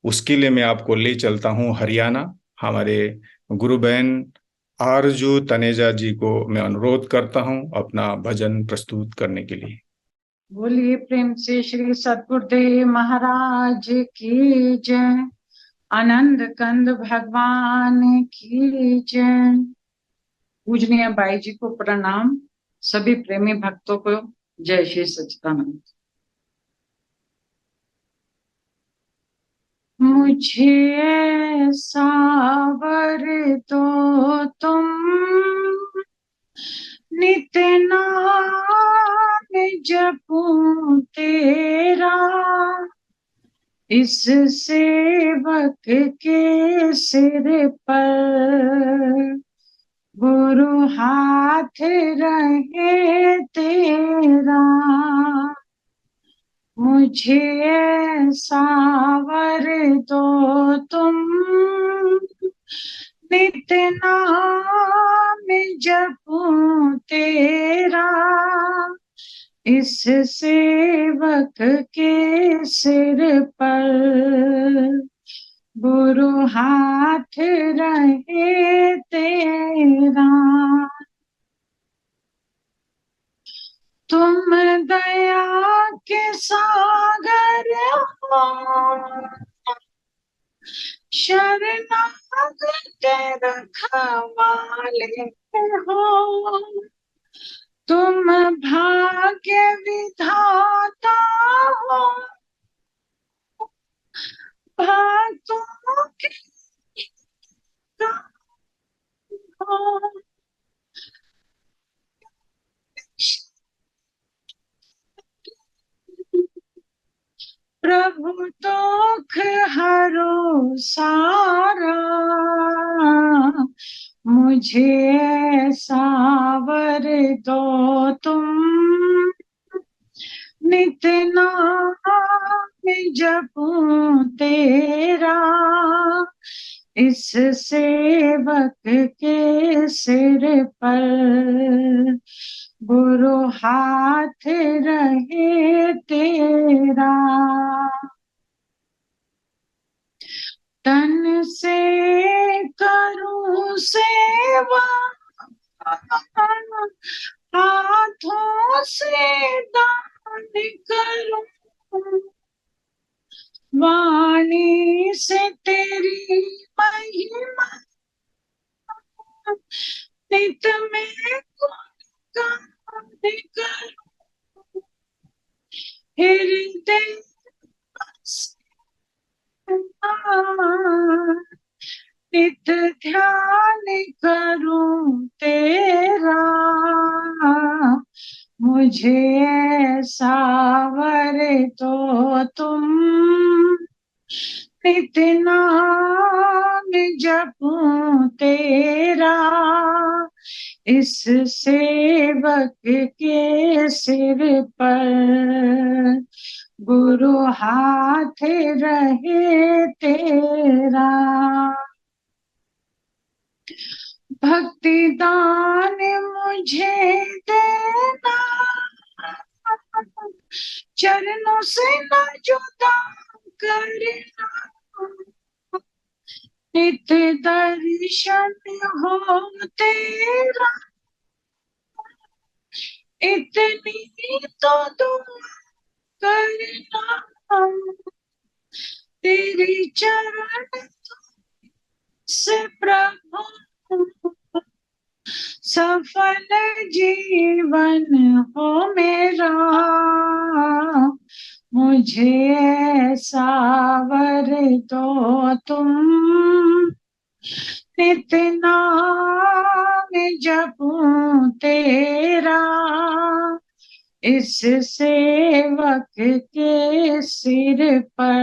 उसके लिए मैं आपको ले चलता हूं हरियाणा। हमारे गुरु बहन आरजू तनेजा जी को मैं अनुरोध करता हूं अपना भजन प्रस्तुत करने के लिए। बोलिए प्रेम से श्री सद्गुरुदेव महाराज की जय। आनंद कंद भगवान की जय। पूजनीय बाई जी को प्रणाम। सभी प्रेमी भक्तों को जय श्री सच्चिदानंद। मुझे ऐसा वर दो तुम, नित नाम जपूं तेरा, इस सेवक के सिर पर गुरु हाथ रहे तेरा। मुझे ऐसा वर दो तुम, नित नाम जपूं तेरा, इस सेवक के सिर पर गुरु हाथ रहे तेरा। तुम दया के सागर हो, शरणागत रखवाले हो। तुम भाग्य विधाता हो, भक्तों के हो। तुम्हारा, मुझे ऐसा वर दो तुम, नित नाम जपूं तेरा, इस सेवक के सिर पर गुरु हाथ रहे तेरा। तन से करूं सेवा, हाथों से दान करूं, वाणी से तेरी महिमा नित में गुणगान करूं, हृदय नित ध्यान करूं तेरा, मुझे ऐसा वर दो तुम, नित नाम जपूं तेरा, इस सेवक के सिर पर गुरु हाथ रहे तेरा। भक्ति दान मुझे देना, चरणों से न जुदा करना, नित दर्शन हो तेरा, इतनी तो दुआ करना, तेरी चरण से प्रभु सफल जीवन हो मेरा, मुझे ऐसा वर दो तुम, नित नाम जपूं तेरा, इस सेवक के सिर पर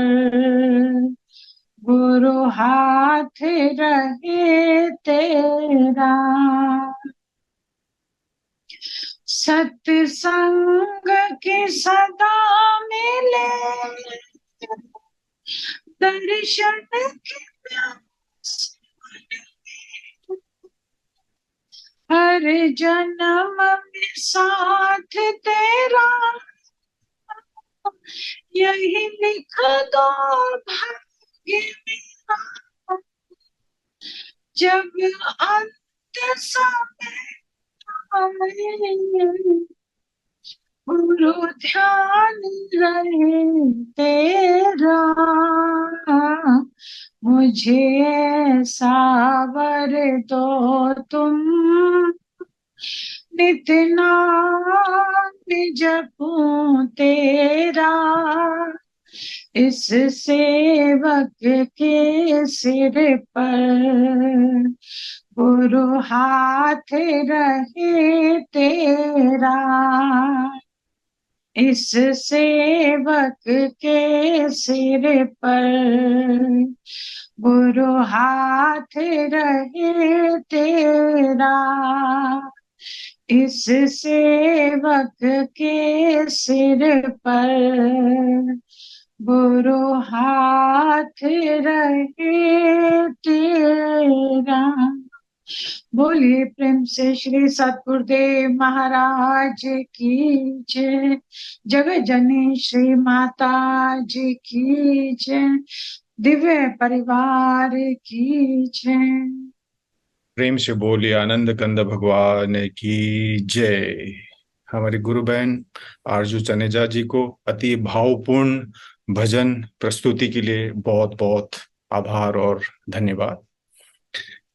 गुरु हाथ रहे तेरा। सत्संग की सदा मिले, दर्शन की प्यास हर जन्म में साथ तेरा, यही लिख दो भाग्य मेरा, जब अंत समय गुरु ध्यान रहे तेरा, मुझे ऐसा वर दो तुम, नित नाम जपूं तेरा, इस सेवक के सिर पर गुरु हाथ रहे तेरा, इस सेवक के सिर पर गुरु हाथ रहे तेरा, इस सेवक के सिर पर गुरु हाथ रहे तेरा। बोलिए प्रेम से श्री सतगुरुदेव महाराज की जय। जगत जननी श्री माता जी की जय। दिव्य परिवार की जय। प्रेम से बोलिए आनंद कंद भगवान की जय। हमारी गुरु बहन आरजू चनेजा जी को अति भावपूर्ण भजन प्रस्तुति के लिए बहुत बहुत आभार और धन्यवाद।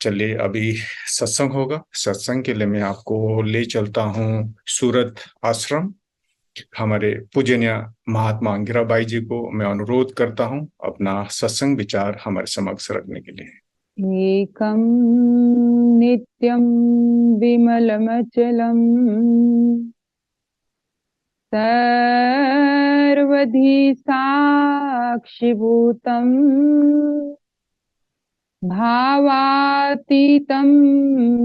चलिए अभी सत्संग होगा। सत्संग के लिए मैं आपको ले चलता हूँ सूरत आश्रम। हमारे पूजनीय महात्मा अंगिराबाई जी को मैं अनुरोध करता हूँ अपना सत्संग विचार हमारे समक्ष रखने के लिए। एकं नित्यं विमलमचलं सर्वधि साक्षिभूतं भावातीतं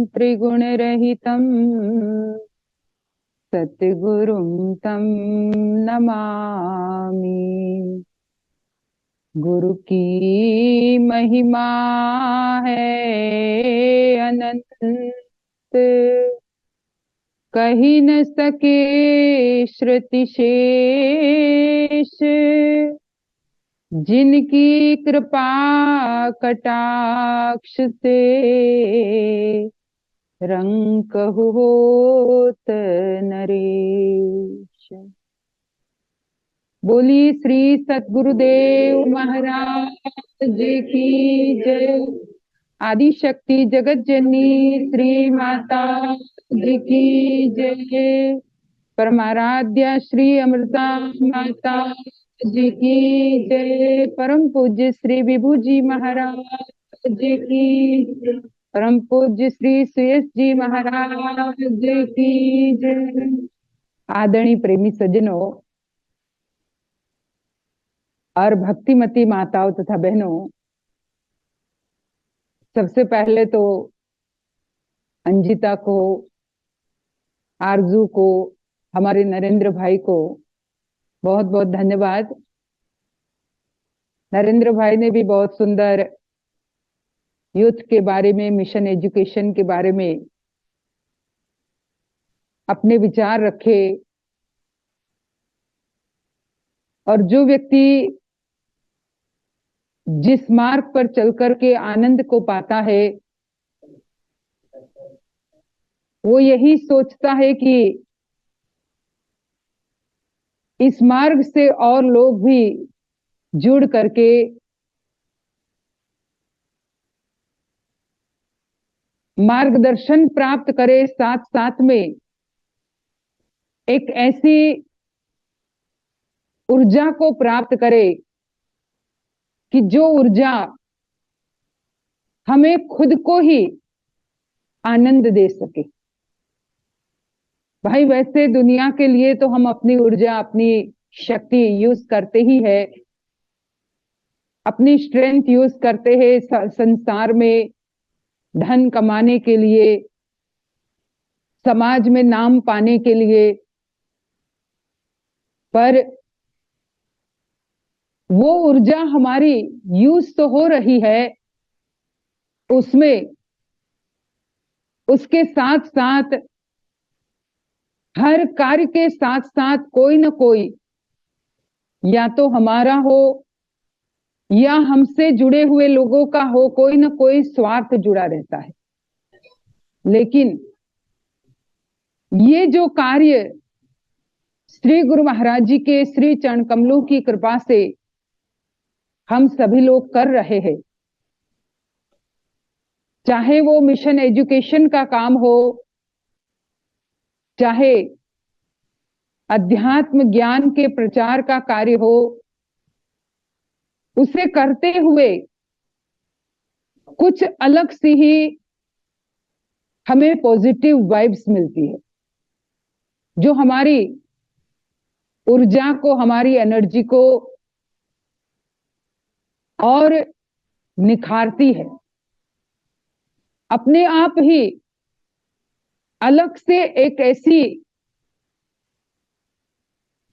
त्रिगुणरहितं सद्गुरुं तं नमामि। गुरु की महिमा है अनंत, कही न सके श्रुति शेष। जिनकी कृपा कटाक्ष से रंक होत नरेश। बोली श्री सतगुरुदेव महाराज की जय। आदि शक्ति जगत जननी श्री माता जी की जय। परमाराध्या श्री अमृता माता जी की जय। परम पूज्य श्री विभू जी महाराज जी की जय। परम पूज्य श्री सुयश जी महाराज जी की जय। आदरणीय प्रेमी सज्जनों और भक्तिमती माताओं तथा बहनों, सबसे पहले तो अंजिता को, आरजू को, हमारे नरेंद्र भाई को बहुत बहुत धन्यवाद। नरेंद्र भाई ने भी बहुत सुंदर यूथ के बारे में, मिशन एजुकेशन के बारे में अपने विचार रखे। और जो व्यक्ति जिस मार्ग पर चलकर के आनंद को पाता है, वो यही सोचता है कि इस मार्ग से और लोग भी जुड़ करके मार्गदर्शन प्राप्त करे, साथ साथ में एक ऐसी ऊर्जा को प्राप्त करे कि जो ऊर्जा हमें खुद को ही आनंद दे सके। भाई वैसे दुनिया के लिए तो हम अपनी ऊर्जा, अपनी शक्ति यूज करते ही है, अपनी स्ट्रेंथ यूज करते हैं संसार में धन कमाने के लिए, समाज में नाम पाने के लिए। पर वो ऊर्जा हमारी यूज तो हो रही है, उसमें उसके साथ साथ हर कार्य के साथ साथ कोई ना कोई, या तो हमारा हो या हमसे जुड़े हुए लोगों का हो, कोई ना कोई स्वार्थ जुड़ा रहता है। लेकिन ये जो कार्य श्री गुरु महाराज जी के श्री चरण कमलों की कृपा से हम सभी लोग कर रहे हैं, चाहे वो मिशन एजुकेशन का काम हो, चाहे अध्यात्म ज्ञान के प्रचार का कार्य हो, उसे करते हुए कुछ अलग सी ही हमें पॉजिटिव वाइब्स मिलती है, जो हमारी ऊर्जा को, हमारी एनर्जी को और निखारती है। अपने आप ही अलग से एक ऐसी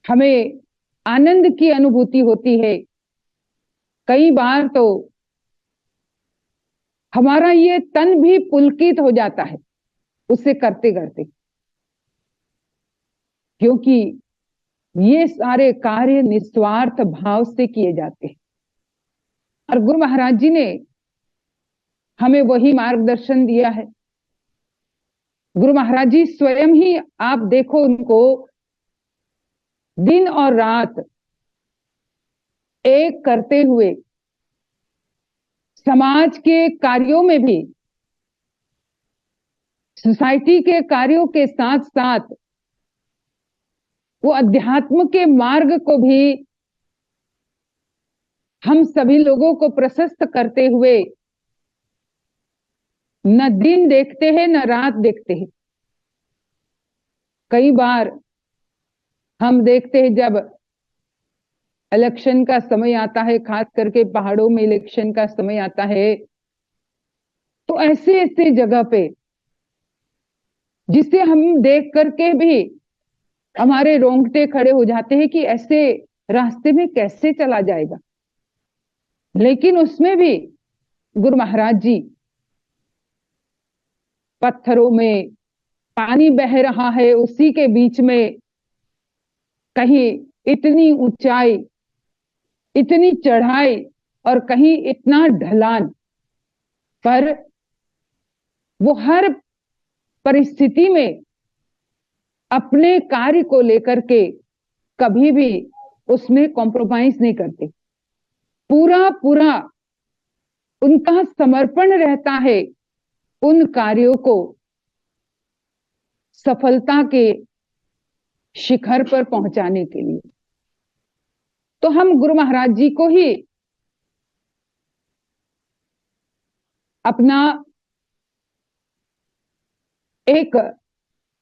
हमें आनंद की अनुभूति होती है। कई बार तो हमारा ये तन भी पुलकित हो जाता है उसे करते करते, क्योंकि ये सारे कार्य निस्वार्थ भाव से किए जाते हैं। और गुरु महाराज जी ने हमें वही मार्गदर्शन दिया है। गुरु महाराज जी स्वयं ही, आप देखो उनको, दिन और रात एक करते हुए समाज के कार्यों में भी, सोसाइटी के कार्यों के साथ साथ वो अध्यात्म के मार्ग को भी हम सभी लोगों को प्रशस्त करते हुए न दिन देखते हैं न रात देखते हैं। कई बार हम देखते हैं जब इलेक्शन का समय आता है, खास करके पहाड़ों में इलेक्शन का समय आता है, तो ऐसे ऐसे जगह पे जिसे हम देख करके भी हमारे रोंगटे खड़े हो जाते हैं कि ऐसे रास्ते में कैसे चला जाएगा, लेकिन उसमें भी गुरु महाराज जी पत्थरों में पानी बह रहा है, उसी के बीच में कहीं इतनी ऊंचाई, इतनी चढ़ाई और कहीं इतना ढलान, पर वो हर परिस्थिति में अपने कार्य को लेकर के कभी भी उसमें कॉम्प्रोमाइज नहीं करते। पूरा पूरा उनका समर्पण रहता है उन कार्यों को सफलता के शिखर पर पहुंचाने के लिए। तो हम गुरु महाराज जी को ही अपना एक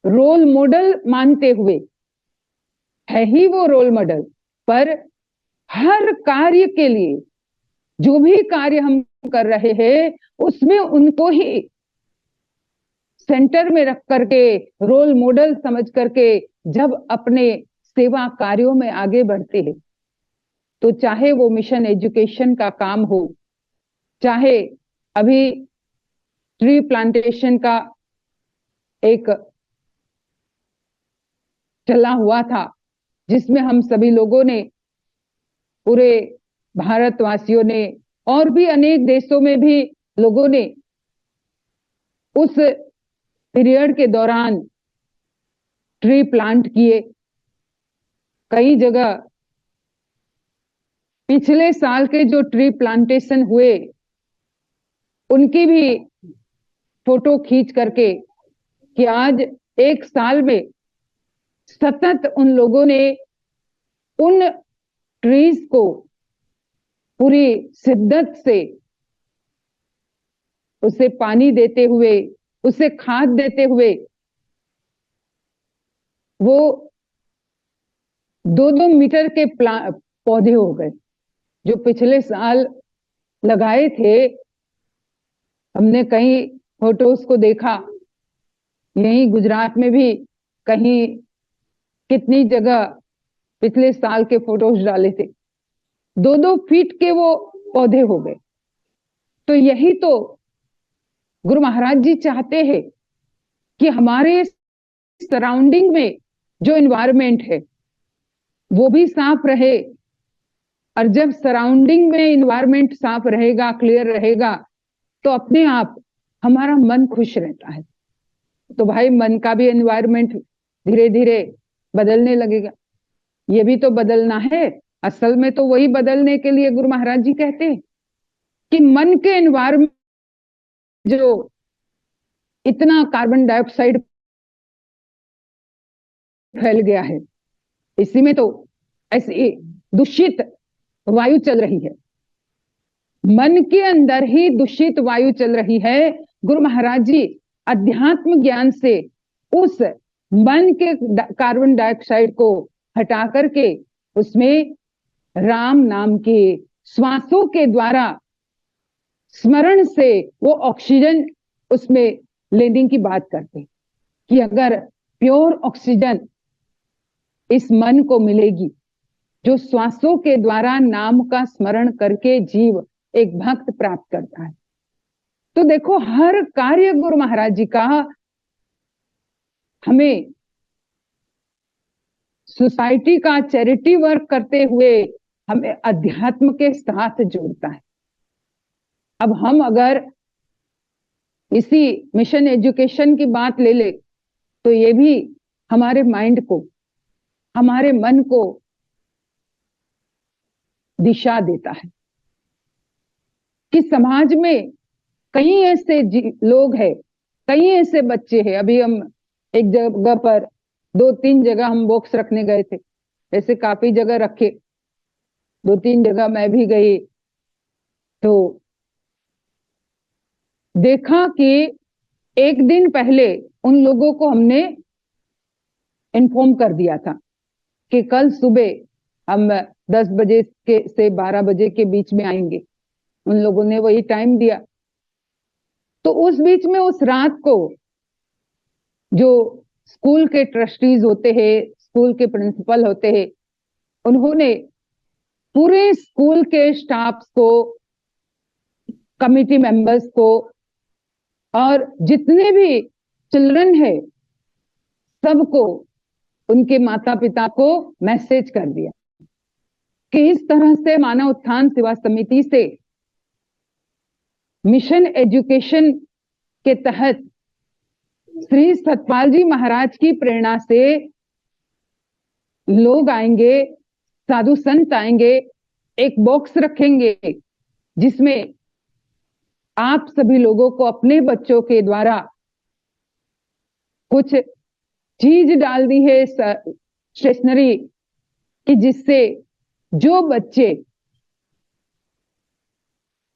रोल मॉडल मानते हुए, है ही वो रोल मॉडल, पर हर कार्य के लिए जो भी कार्य हम कर रहे हैं उसमें उनको ही सेंटर में रख करके, रोल मॉडल समझ करके जब अपने सेवा कार्यों में आगे बढ़ते हैं, तो चाहे वो मिशन एजुकेशन का काम हो, चाहे अभी ट्री प्लांटेशन का एक चला हुआ था जिसमें हम सभी लोगों ने, पूरे भारतवासियों ने और भी अनेक देशों में भी लोगों ने उस पीरियड के दौरान ट्री प्लांट किए। कई जगह पिछले साल के जो ट्री प्लांटेशन हुए उनकी भी फोटो खींच करके कि आज एक साल में सतत उन लोगों ने उन ट्रीज को पूरी शिद्दत से उसे पानी देते हुए, उसे खाद देते हुए, वो 2-2 मीटर के पौधे हो गए। जो पिछले साल लगाए थे, हमने कई फोटोज को देखा, यहीं गुजरात में भी कहीं कितनी जगह पिछले साल के फोटोज डाले थे, 2-2 फीट के वो पौधे हो गए। तो यही तो गुरु महाराज जी चाहते हैं कि हमारे सराउंडिंग में जो एनवायरनमेंट है वो भी साफ रहे, और जब सराउंडिंग में एनवायरनमेंट साफ रहेगा, क्लियर रहेगा, तो अपने आप हमारा मन खुश रहता है। तो भाई मन का भी एनवायरनमेंट धीरे धीरे बदलने लगेगा। ये भी तो बदलना है। असल में तो वही बदलने के लिए गुरु महाराज जी कहते हैं कि मन के एनवायरनमेंट जो इतना कार्बन डाइऑक्साइड फैल गया है, इसी में तो ऐसी दूषित वायु चल रही है, मन के अंदर ही दूषित वायु चल रही है। गुरु महाराज जी अध्यात्म ज्ञान से उस मन के कार्बन डाइऑक्साइड को हटा करके उसमें राम नाम के श्वासों के द्वारा स्मरण से वो ऑक्सीजन उसमें लेने की बात करते कि अगर प्योर ऑक्सीजन इस मन को मिलेगी, जो श्वासों के द्वारा नाम का स्मरण करके जीव एक भक्त प्राप्त करता है। तो देखो, हर कार्य गुरु महाराज जी का हमें सोसाइटी का चैरिटी वर्क करते हुए हमें अध्यात्म के साथ जोड़ता है। अब हम अगर इसी मिशन एजुकेशन की बात ले ले तो ये भी हमारे माइंड को, हमारे मन को दिशा देता है कि समाज में कई ऐसे लोग हैं, कई ऐसे बच्चे हैं। अभी हम एक जगह पर 2-3 जगह हम बॉक्स रखने गए थे, ऐसे काफी जगह रखे, 2-3 जगह मैं भी गई, तो देखा कि एक दिन पहले उन लोगों को हमने इन्फॉर्म कर दिया था कि कल सुबह हम 10 बजे से 12 बजे के बीच में आएंगे। उन लोगों ने वही टाइम दिया। तो उस बीच में उस रात को जो स्कूल के ट्रस्टीज होते हैं, स्कूल के प्रिंसिपल होते हैं, उन्होंने पूरे स्कूल के स्टाफ को, कमिटी मेंबर्स को और जितने भी चिल्ड्रन है सबको, उनके माता पिता को मैसेज कर दिया कि इस तरह से मानव उत्थान सेवा समिति से मिशन एजुकेशन के तहत श्री सतपाल जी महाराज की प्रेरणा से लोग आएंगे, साधु संत आएंगे, एक बॉक्स रखेंगे जिसमें आप सभी लोगों को अपने बच्चों के द्वारा कुछ चीज डाल दी है स्टेशनरी कि जिससे जो बच्चे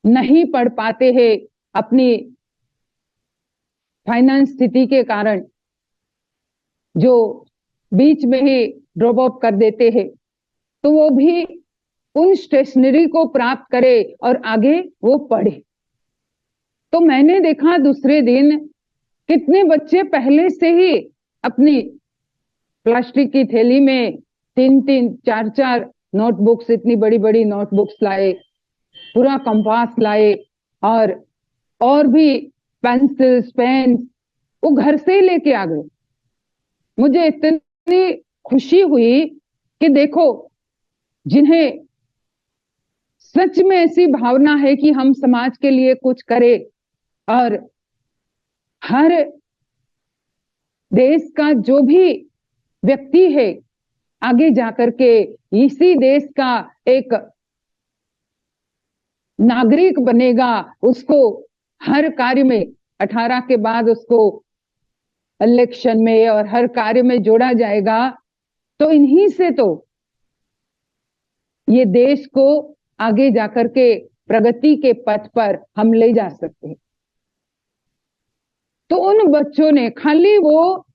नहीं पढ़ पाते हैं अपनी फाइनेंस स्थिति के कारण, जो बीच में ही ड्रॉप ऑफ कर देते हैं, तो वो भी उन स्टेशनरी को प्राप्त करे और आगे वो पढ़े। तो मैंने देखा दूसरे दिन कितने बच्चे पहले से ही अपनी प्लास्टिक की थैली में 3-3, 4-4 नोटबुक्स, इतनी बड़ी बड़ी नोटबुक्स लाए, पूरा कंपास लाए और भी पेंसिल्स, पेन वो घर से ही लेके आ गए। मुझे इतनी खुशी हुई कि देखो, जिन्हें सच में ऐसी भावना है कि हम समाज के लिए कुछ करें और हर देश का जो भी व्यक्ति है आगे जाकर के इसी देश का एक नागरिक बनेगा, उसको हर कार्य में 18 के बाद उसको इलेक्शन में और हर कार्य में जोड़ा जाएगा। तो इन्हीं से तो ये देश को आगे जाकर के प्रगति के पथ पर हम ले जा सकते हैं। तो उन बच्चों ने, खाली वो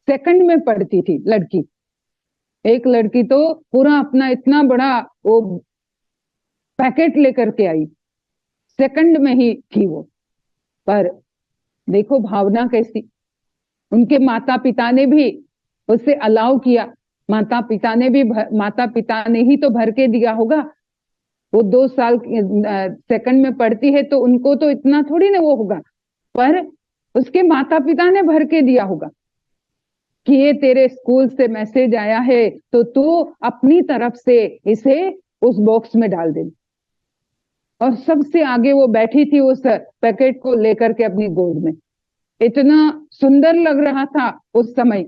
सेकंड में पढ़ती थी लड़की, एक लड़की तो पूरा अपना इतना बड़ा वो पैकेट लेकर के आई, सेकंड में ही थी वो। पर देखो भावना कैसी, उनके माता पिता ने भी उसे अलाउ किया, माता पिता ने ही तो भर के दिया होगा। वो 2 साल सेकंड में पढ़ती है तो उनको तो इतना थोड़ी ना वो होगा, पर उसके माता पिता ने भर के दिया होगा कि ये तेरे स्कूल से मैसेज आया है तो तू अपनी तरफ से इसे उस बॉक्स में डाल दे। और सबसे आगे वो बैठी थी उस पैकेट को लेकर के अपनी गोद में। इतना सुंदर लग रहा था उस समय,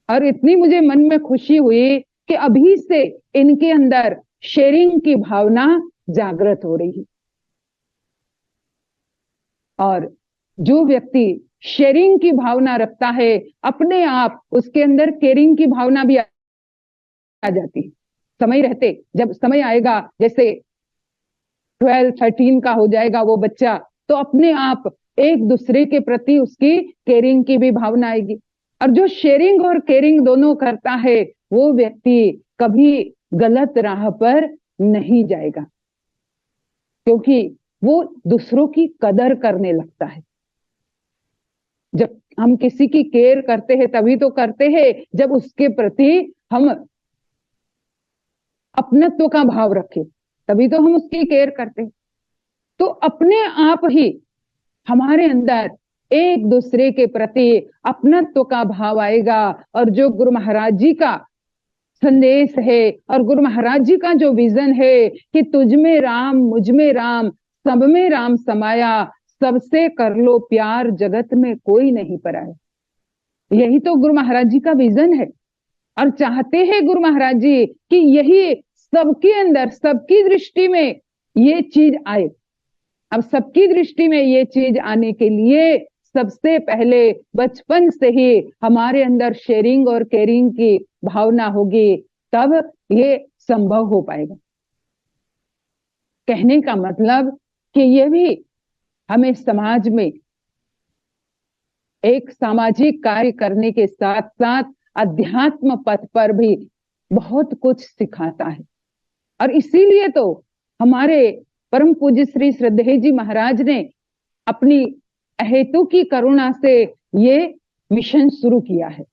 और इतनी मुझे मन में खुशी हुई कि अभी से इनके अंदर शेयरिंग की भावना जागृत हो रही है। और जो व्यक्ति शेयरिंग की भावना रखता है, अपने आप उसके अंदर केयरिंग की भावना भी आ जाती है। समय रहते, जब समय आएगा, जैसे 12-13 का हो जाएगा वो बच्चा, तो अपने आप एक दूसरे के प्रति उसकी केयरिंग की भी भावना आएगी। और जो शेयरिंग और केयरिंग दोनों करता है, वो व्यक्ति कभी गलत राह पर नहीं जाएगा, क्योंकि वो दूसरों की कदर करने लगता है। जब हम किसी की केयर करते हैं तभी तो करते हैं जब उसके प्रति हम अपनत्व का भाव रखें, तभी तो हम उसकी केयर करते हैं। तो अपने आप ही हमारे अंदर एक दूसरे के प्रति अपनत्व का भाव आएगा। और जो गुरु महाराज जी का संदेश है और गुरु महाराज जी का जो विजन है कि तुझ में राम, मुझ में राम, सब में राम समाया, सबसे कर लो प्यार, जगत में कोई नहीं पराया, यही तो गुरु महाराज जी का विजन है। और चाहते हैं गुरु महाराज जी कि यही सबके अंदर, सबकी दृष्टि में ये चीज आए। अब सबकी दृष्टि में ये चीज आने के लिए सबसे पहले बचपन से ही हमारे अंदर शेयरिंग और केयरिंग की भावना होगी, तब ये संभव हो पाएगा। कहने का मतलब कि ये भी हमें समाज में एक सामाजिक कार्य करने के साथ साथ अध्यात्म पथ पर भी बहुत कुछ सिखाता है। और इसीलिए तो हमारे परम पूज्य श्री श्रद्धेय जी महाराज ने अपनी अहेतु की करुणा से ये मिशन शुरू किया है।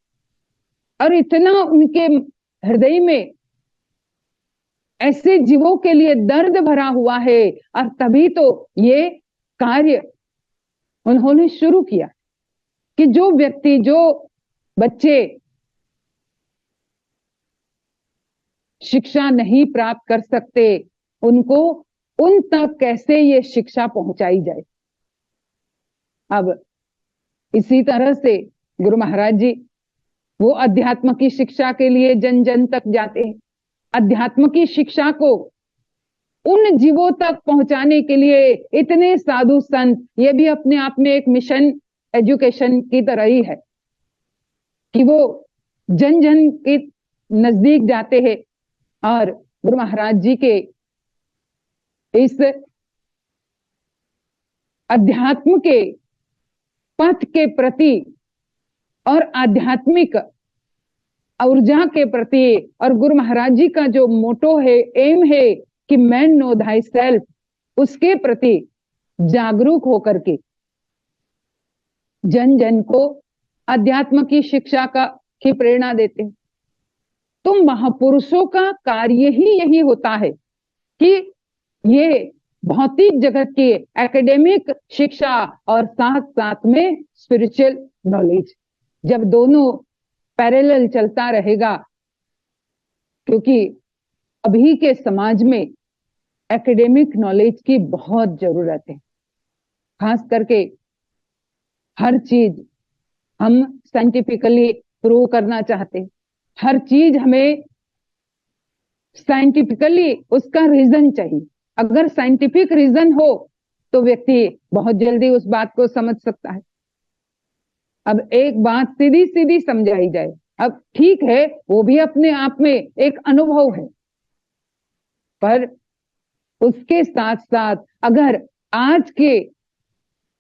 और इतना उनके हृदय में ऐसे जीवों के लिए दर्द भरा हुआ है, और तभी तो ये कार्य उन्होंने शुरू किया कि जो व्यक्ति, जो बच्चे शिक्षा नहीं प्राप्त कर सकते, उनको उन तक कैसे ये शिक्षा पहुंचाई जाए। अब इसी तरह से गुरु महाराज जी वो अध्यात्म की शिक्षा के लिए जन जन तक जाते हैं। अध्यात्म की शिक्षा को उन जीवों तक पहुंचाने के लिए इतने साधु संत, ये भी अपने आप में एक मिशन एजुकेशन की तरह ही है कि वो जन जन के नजदीक जाते हैं और गुरु महाराज जी के इस अध्यात्म के पथ के प्रति और आध्यात्मिक ऊर्जा के प्रति, और गुरु महाराज जी का जो मोटो है, एम है कि मैन नो थाई सेल्फ, उसके प्रति जागरूक होकर के जन जन को अध्यात्म की शिक्षा की प्रेरणा देते हैं। तो महापुरुषों का कार्य ही यही होता है कि ये भौतिक जगत की एकेडमिक शिक्षा और साथ साथ में स्पिरिचुअल नॉलेज, जब दोनों पैरेलल चलता रहेगा, क्योंकि अभी के समाज में एकेडमिक नॉलेज की बहुत जरूरत है। खास करके हर चीज हम साइंटिफिकली प्रूव करना चाहते हैं, हर चीज हमें साइंटिफिकली उसका रीजन चाहिए। अगर साइंटिफिक रीजन हो तो व्यक्ति बहुत जल्दी उस बात को समझ सकता है। अब एक बात सीधी सीधी समझाई जाए, अब ठीक है वो भी अपने आप में एक अनुभव है, पर उसके साथ साथ अगर आज के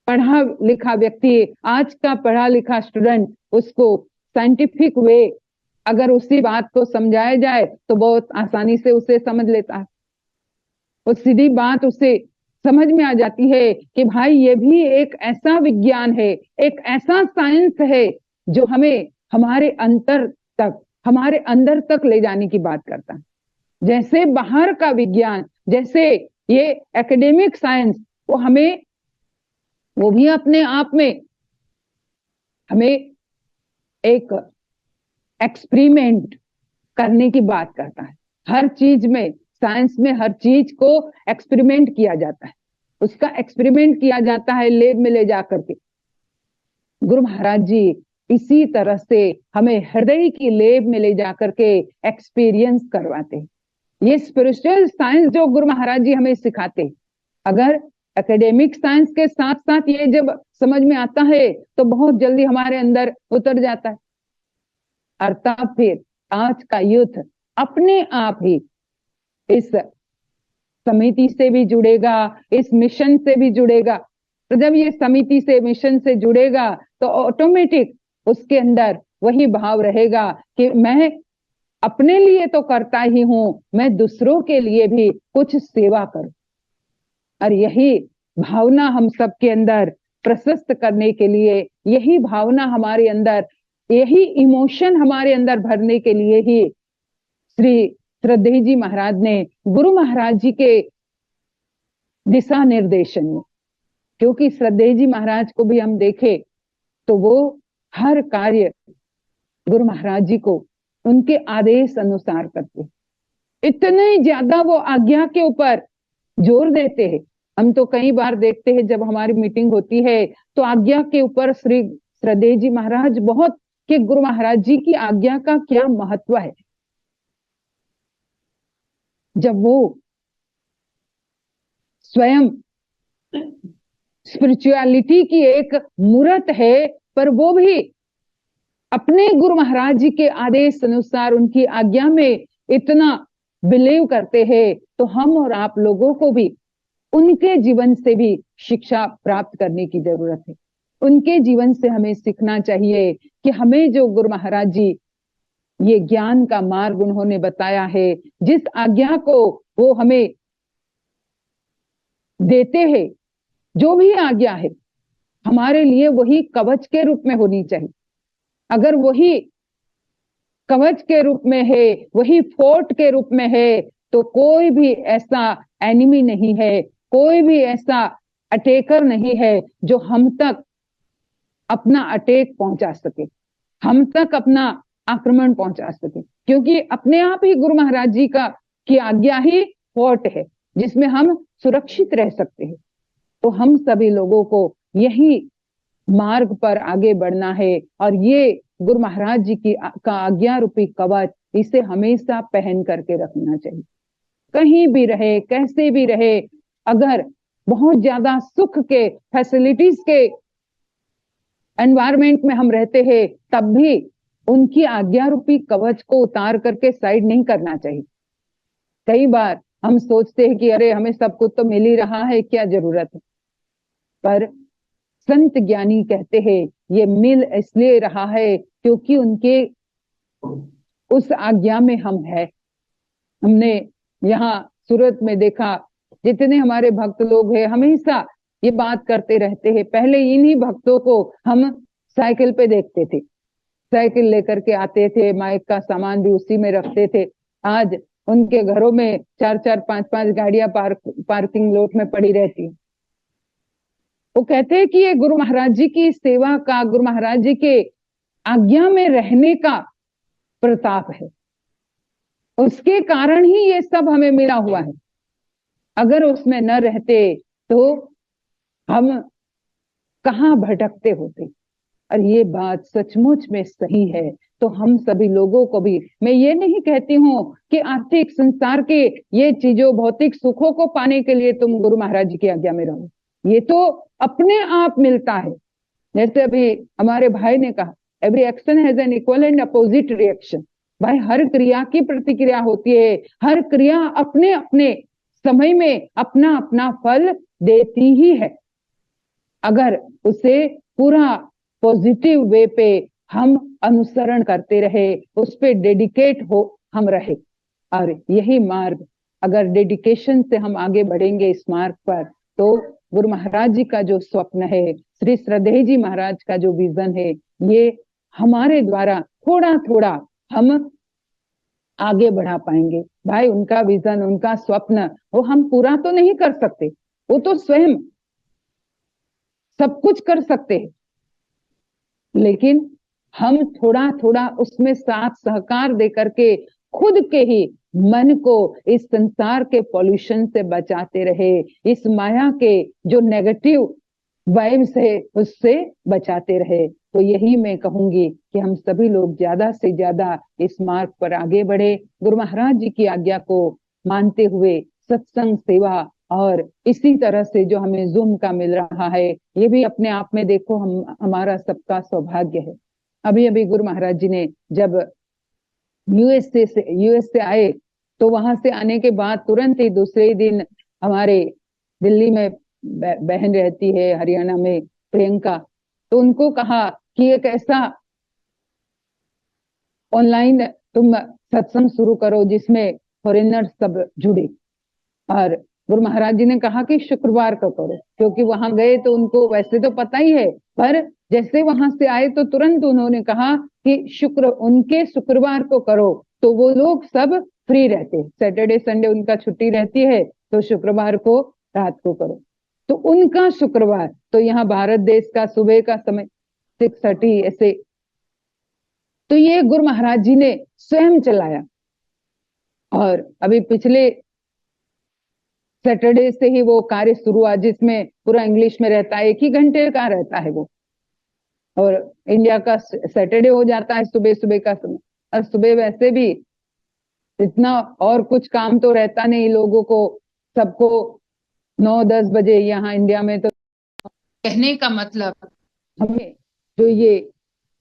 पढ़ा लिखा व्यक्ति, आज का पढ़ा लिखा स्टूडेंट उसको साइंटिफिक वे अगर उसी बात को समझाया जाए तो बहुत आसानी से उसे समझ लेता है। वो सीधी बात उसे समझ में आ जाती है कि भाई ये भी एक ऐसा विज्ञान है, एक ऐसा साइंस है जो हमें हमारे अंदर तक ले जाने की बात करता है। जैसे बाहर का विज्ञान, जैसे ये एकेडमिक साइंस, वो भी अपने आप में हमें एक एक्सपेरिमेंट करने की बात करता है। हर चीज में, साइंस में हर चीज को एक्सपेरिमेंट किया जाता है, उसका एक्सपेरिमेंट किया जाता है लैब में ले जाकर के। गुरु महाराज जी इसी तरह से हमें हृदय की लैब में ले जाकर के एक्सपीरियंस करवाते हैं। ये स्पिरिचुअल साइंस जो गुरु महाराज जी हमें सिखाते हैं, अगर एकेडमिक साइंस के साथ साथ ये जब समझ में आता है तो बहुत जल्दी हमारे अंदर उतर जाता है। अर्थात फिर आज का यूथ अपने आप ही इस समिति से भी जुड़ेगा, इस मिशन से भी जुड़ेगा। तो जब ये समिति से, मिशन से जुड़ेगा तो ऑटोमेटिक उसके अंदर वही भाव रहेगा कि मैं अपने लिए तो करता ही हूं, मैं दूसरों के लिए भी कुछ सेवा करूं। और यही भावना हम सबके अंदर प्रशस्त करने के लिए, यही भावना हमारे अंदर, यही इमोशन हमारे अंदर भरने के लिए ही श्री श्रद्धेय जी महाराज ने गुरु महाराज जी के दिशा निर्देशन में, क्योंकि श्रद्धेय जी महाराज को भी हम देखें तो वो हर कार्य गुरु महाराज जी को उनके आदेश अनुसार करते, इतने ज्यादा वो आज्ञा के ऊपर जोर देते हैं। हम तो कई बार देखते हैं जब हमारी मीटिंग होती है तो आज्ञा के ऊपर श्री श्रद्धेय जी महाराज बहुत, कि गुरु महाराज जी की आज्ञा का क्या महत्व है। जब वो स्वयं स्पिरिचुअलिटी की एक मूर्त है, पर वो भी अपने गुरु महाराज जी के आदेश अनुसार उनकी आज्ञा में इतना बिलीव करते हैं, तो हम और आप लोगों को भी उनके जीवन से भी शिक्षा प्राप्त करने की जरूरत है। उनके जीवन से हमें सीखना चाहिए कि हमें जो गुरु महाराज जी ये ज्ञान का मार्ग उन्होंने बताया है, जिस आज्ञा को वो हमें देते हैं, जो भी आज्ञा है हमारे लिए वही कवच के रूप में होनी चाहिए। अगर वही कवच के रूप में है, वही फोर्ट के रूप में है, तो कोई भी ऐसा एनिमी नहीं है, कोई भी ऐसा अटैकर नहीं है जो हम तक अपना अटैक पहुंचा सके, हम तक अपना आक्रमण पहुंचा सके। क्योंकि अपने आप ही गुरु महाराज जी की आज्ञा ही फोर्ट है जिसमें हम सुरक्षित रह सकते हैं। तो हम सभी लोगों को यही मार्ग पर आगे बढ़ना है और ये गुरु महाराज जी का आज्ञा रूपी कवच, इसे हमेशा पहन करके रखना चाहिए। कहीं भी रहे, कैसे भी रहे, अगर बहुत ज्यादा सुख के, फैसिलिटीज के एनवायरमेंट में हम रहते हैं, तब भी उनकी आज्ञा रूपी कवच को उतार करके साइड नहीं करना चाहिए। कई बार हम सोचते हैं कि अरे हमें सब कुछ तो मिल ही रहा है, क्या जरूरत है। पर संत ज्ञानी कहते हैं ये मिल इसलिए रहा है क्योंकि उनके उस आज्ञा में हम है। हमने यहाँ सूरत में देखा, जितने हमारे भक्त लोग हैं हमेशा ये बात करते रहते हैं। पहले इन्हीं भक्तों को हम साइकिल पे देखते थे, साइकिल लेकर के आते थे, माइक का सामान भी उसी में रखते थे। आज उनके घरों में 4-4, 5-5 गाड़ियां पार्किंग लॉट में पड़ी रहती है। वो कहते हैं कि ये गुरु महाराज जी की सेवा का, गुरु महाराज जी के आज्ञा में रहने का प्रताप है, उसके कारण ही ये सब हमें मिला हुआ है। अगर उसमें न रहते तो हम कहाँ भटकते होते। और ये बात सचमुच में सही है। तो हम सभी लोगों को भी, मैं ये नहीं कहती हूँ कि आर्थिक संसार के ये चीजों, भौतिक सुखों को पाने के लिए तुम गुरु महाराज जी की आज्ञा में रहो, ये तो अपने आप मिलता है। जैसे अभी हमारे भाई ने कहा, every action has an equal and opposite reaction. भाई हर क्रिया की प्रतिक्रिया होती है, हर क्रिया अपने अपने समय में अपना अपना फल देती ही है। अगर उसे पूरा पॉजिटिव वे पे हम अनुसरण करते रहे, उस पे डेडिकेट हो हम रहे, और यही मार्ग, अगर डेडिकेशन से हम आगे बढ़ेंगे इस मार्ग पर, तो गुरु महाराज जी का जो स्वप्न है, श्री श्रद्धेय जी महाराज का जो विजन है, ये हमारे द्वारा थोड़ा थोड़ा हम आगे बढ़ा पाएंगे। भाई उनका विजन, उनका स्वप्न, वो हम पूरा तो नहीं कर सकते, वो तो स्वयं सब कुछ कर सकते हैं, लेकिन हम थोड़ा थोड़ा उसमें साथ सहकार दे करके खुद के ही मन को इस संसार के पॉल्यूशन से बचाते रहे, इस माया के जो नेगेटिव वाइब्स है उससे बचाते रहे। तो यही मैं कहूंगी कि हम सभी लोग ज्यादा से ज्यादा इस मार्ग पर आगे बढ़े, गुरु महाराज जी की आज्ञा को मानते हुए सत्संग सेवा, और इसी तरह से जो हमें जूम का मिल रहा है, ये भी अपने आप में देखो हमारा सबका सौभाग्य है। अभी अभी गुरु महाराज जी ने जब यूएस से आए, तो वहां से आने के बाद तुरंत ही दूसरे ही दिन हमारे दिल्ली में बहन रहती है, हरियाणा में, प्रियंका, तो उनको कहा कि एक ऐसा ऑनलाइन तुम सत्संग शुरू करो जिसमें फॉरेनर्स सब जुड़े। और गुरु महाराज जी ने कहा कि शुक्रवार को करो, क्योंकि वहां गए तो उनको वैसे तो पता ही है, पर जैसे वहां से आए तो तुरंत उन्होंने कहा कि उनके शुक्रवार को करो, तो वो लोग सब फ्री रहते, सैटरडे संडे उनका छुट्टी रहती है, तो शुक्रवार को रात को करो। तो उनका शुक्रवार, तो यहाँ भारत देश का सुबह का समय 6:30 ऐसे, तो ये गुरु महाराज जी ने स्वयं चलाया। और अभी पिछले सैटरडे से ही वो कार्य शुरू हुआ, जिसमें पूरा इंग्लिश में रहता है, 1 ही घंटे का रहता है वो, और इंडिया का सैटरडे हो जाता है सुबह सुबह का समय। और सुबह वैसे भी इतना और कुछ काम तो रहता नहीं लोगों को, सबको 9-10 बजे यहाँ इंडिया में। तो कहने का मतलब, हमें जो ये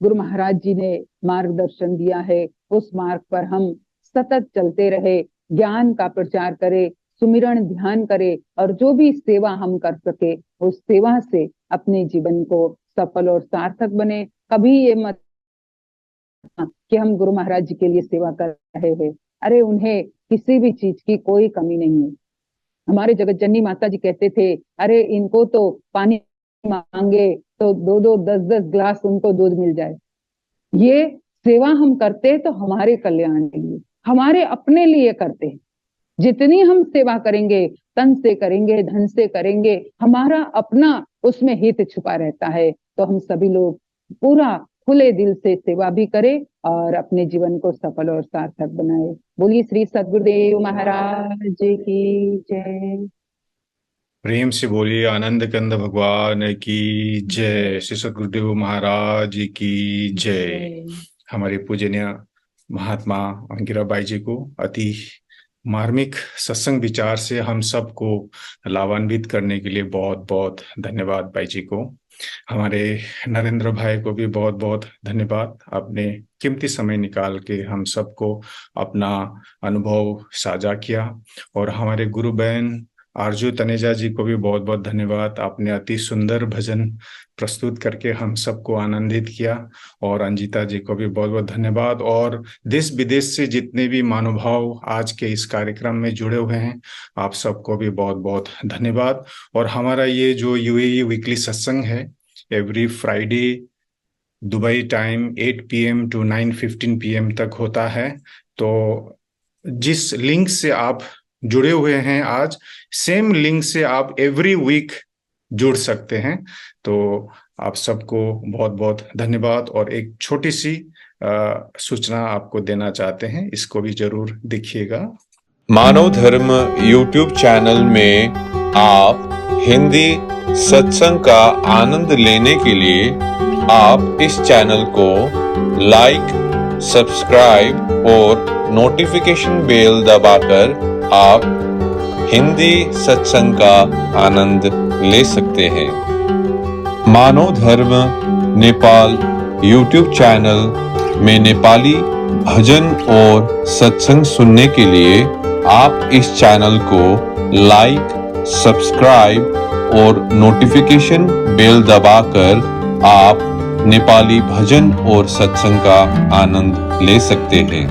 गुरु महाराज जी ने मार्गदर्शन दिया है, उस मार्ग पर हम सतत चलते रहे, ज्ञान का प्रचार करें, सुमिरन ध्यान करें, और जो भी सेवा हम कर सके उस सेवा से अपने जीवन को सफल और सार्थक बने। कभी ये मत कि हम गुरु महाराज जी के लिए सेवा कर रहे हैं, अरे उन्हें किसी भी चीज की कोई कमी नहीं है। हमारे जगत जननी माता जी कहते थे, अरे इनको तो पानी मांगे तो 2-2 10-10 ग्लास उनको दूध मिल जाए। ये सेवा हम करते हैं तो हमारे कल्याण के लिए, हमारे अपने लिए करते हैं। जितनी हम सेवा करेंगे, तन से करेंगे, धन से करेंगे, हमारा अपना उसमें हित छुपा रहता है। तो हम सभी लोग पूरा खुले दिल से सेवा भी करें और अपने जीवन को सफल और सार्थक बनाए। बोलिए श्री सद्गुरुदेव महाराज की जय। प्रेम से बोलिए आनंद कंद भगवान की जय, श्री सद्गुरुदेव महाराज की जय। हमारे पूजनीय महात्मा अंगिरा बाई जी को अति मार्मिक सत्संग विचार से हम सबको लाभान्वित करने के लिए बहुत बहुत धन्यवाद बाई जी को। हमारे नरेंद्र भाई को भी बहुत बहुत धन्यवाद, आपने कीमती समय निकाल के हम सबको अपना अनुभव साझा किया। और हमारे गुरु बहन आरजू तनेजा जी को भी बहुत बहुत धन्यवाद, आपने अति सुंदर भजन प्रस्तुत करके हम सबको आनंदित किया। और अंजिता जी को भी बहुत बहुत धन्यवाद। और देश विदेश से जितने भी महानुभाव आज के इस कार्यक्रम में जुड़े हुए हैं, आप सबको भी बहुत बहुत धन्यवाद। और हमारा ये जो यूएई वीकली सत्संग है, every Friday Dubai time 8 PM to 9:15 PM तक होता है। तो जिस लिंक से आप जुड़े हुए हैं आज, सेम लिंक से आप एवरी वीक जुड़ सकते हैं। तो आप सबको बहुत बहुत धन्यवाद। और एक छोटी सी सूचना आपको देना चाहते हैं, इसको भी जरूर देखिएगा। मानव धर्म YouTube चैनल में आप हिंदी सत्संग का आनंद लेने के लिए आप इस चैनल को लाइक, सब्सक्राइब और नोटिफिकेशन बेल दबाकर आप हिंदी सत्संग का आनंद ले सकते हैं। मानव धर्म नेपाल YouTube चैनल में नेपाली भजन और सत्संग सुनने के लिए आप इस चैनल को लाइक, सब्सक्राइब और नोटिफिकेशन बेल दबाकर आप नेपाली भजन और सत्संग का आनंद ले सकते हैं।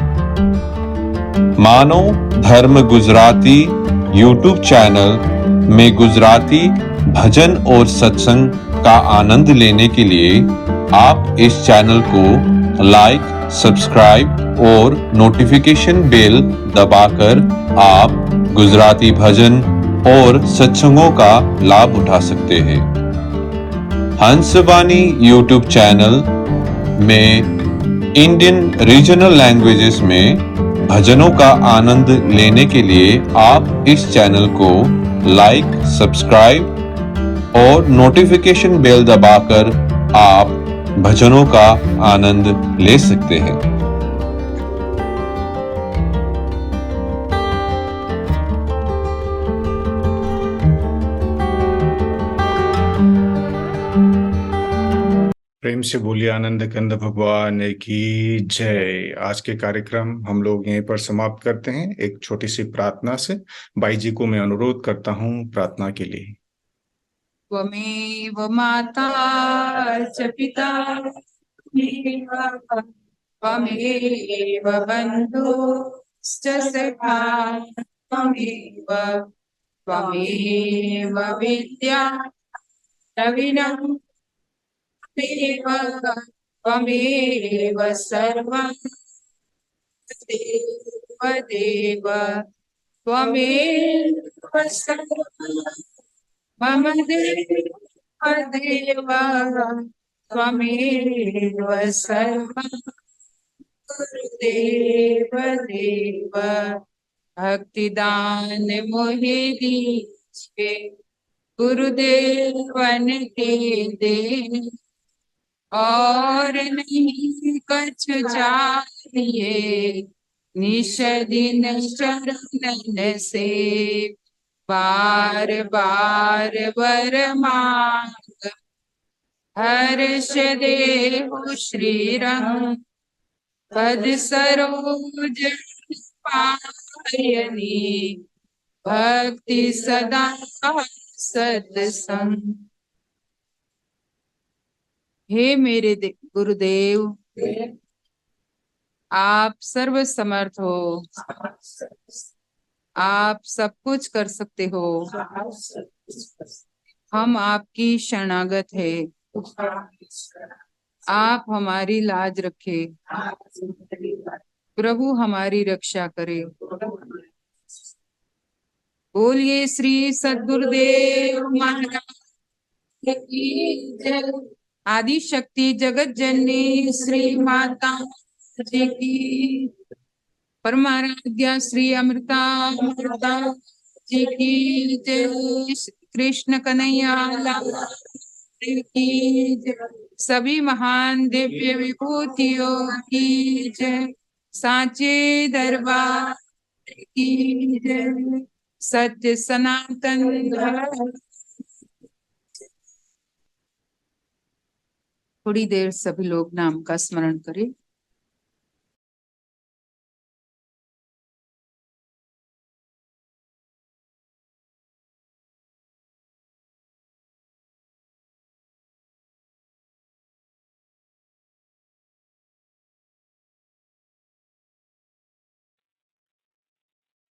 मानव धर्म गुजराती YouTube चैनल में गुजराती भजन और सत्संग का आनंद लेने के लिए आप इस चैनल को लाइक, सब्सक्राइब और नोटिफिकेशन बेल दबाकर आप गुजराती भजन और सत्संगों का लाभ उठा सकते हैं। हंसवाणी YouTube चैनल में इंडियन रीजनल लैंग्वेजेस में भजनों का आनंद लेने के लिए आप इस चैनल को लाइक, सब्सक्राइब और नोटिफिकेशन बेल दबाकर आप भजनों का आनंद ले सकते हैं। प्रेम से बोलिए आनंद कंद भगवान की जय। आज के कार्यक्रम हम लोग यहीं पर समाप्त करते हैं एक छोटी सी प्रार्थना से। बाई जी को मैं अनुरोध करता हूँ प्रार्थना के लिए। त्वमेव माता च पिता त्वमेव बन्धुश्च सखा त्वमेव विद्या रविणं त्वमेव सर्वं देव त्वमेव सर्वं मम देव त्वमेव सर्वं गुरुदेव देव भक्तिदान मोहि दीजिए गुरुदेवन के दे और नहीं कछ चाहिए निश दिन चरणन से बार बार वर मांग हर्ष देहु श्री रंग पद सरोज पायनी भक्ति सदा सत्संग। हे मेरे गुरुदेव, आप सर्व समर्थ हो, आप सब कुछ कर सकते हो। हम आपकी शरणागत है। आप हमारी लाज रखे, प्रभु हमारी रक्षा करे। बोलिए श्री सद्गुरुदेव महाराज की जय। आदि शक्ति जगत जननी श्री माता जी की, परमाराध्या श्री अमृता माता जी की जय। कृष्ण कन्हैया लाल की जय। सभी महान दिव्य विभूतियों की जय। साचे दरबार की जय। सत्य सनातन धर्म। थोड़ी देर सभी लोग नाम का स्मरण करें।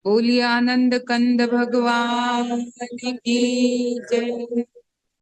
बोलिए आनंद कंद भगवान की जय।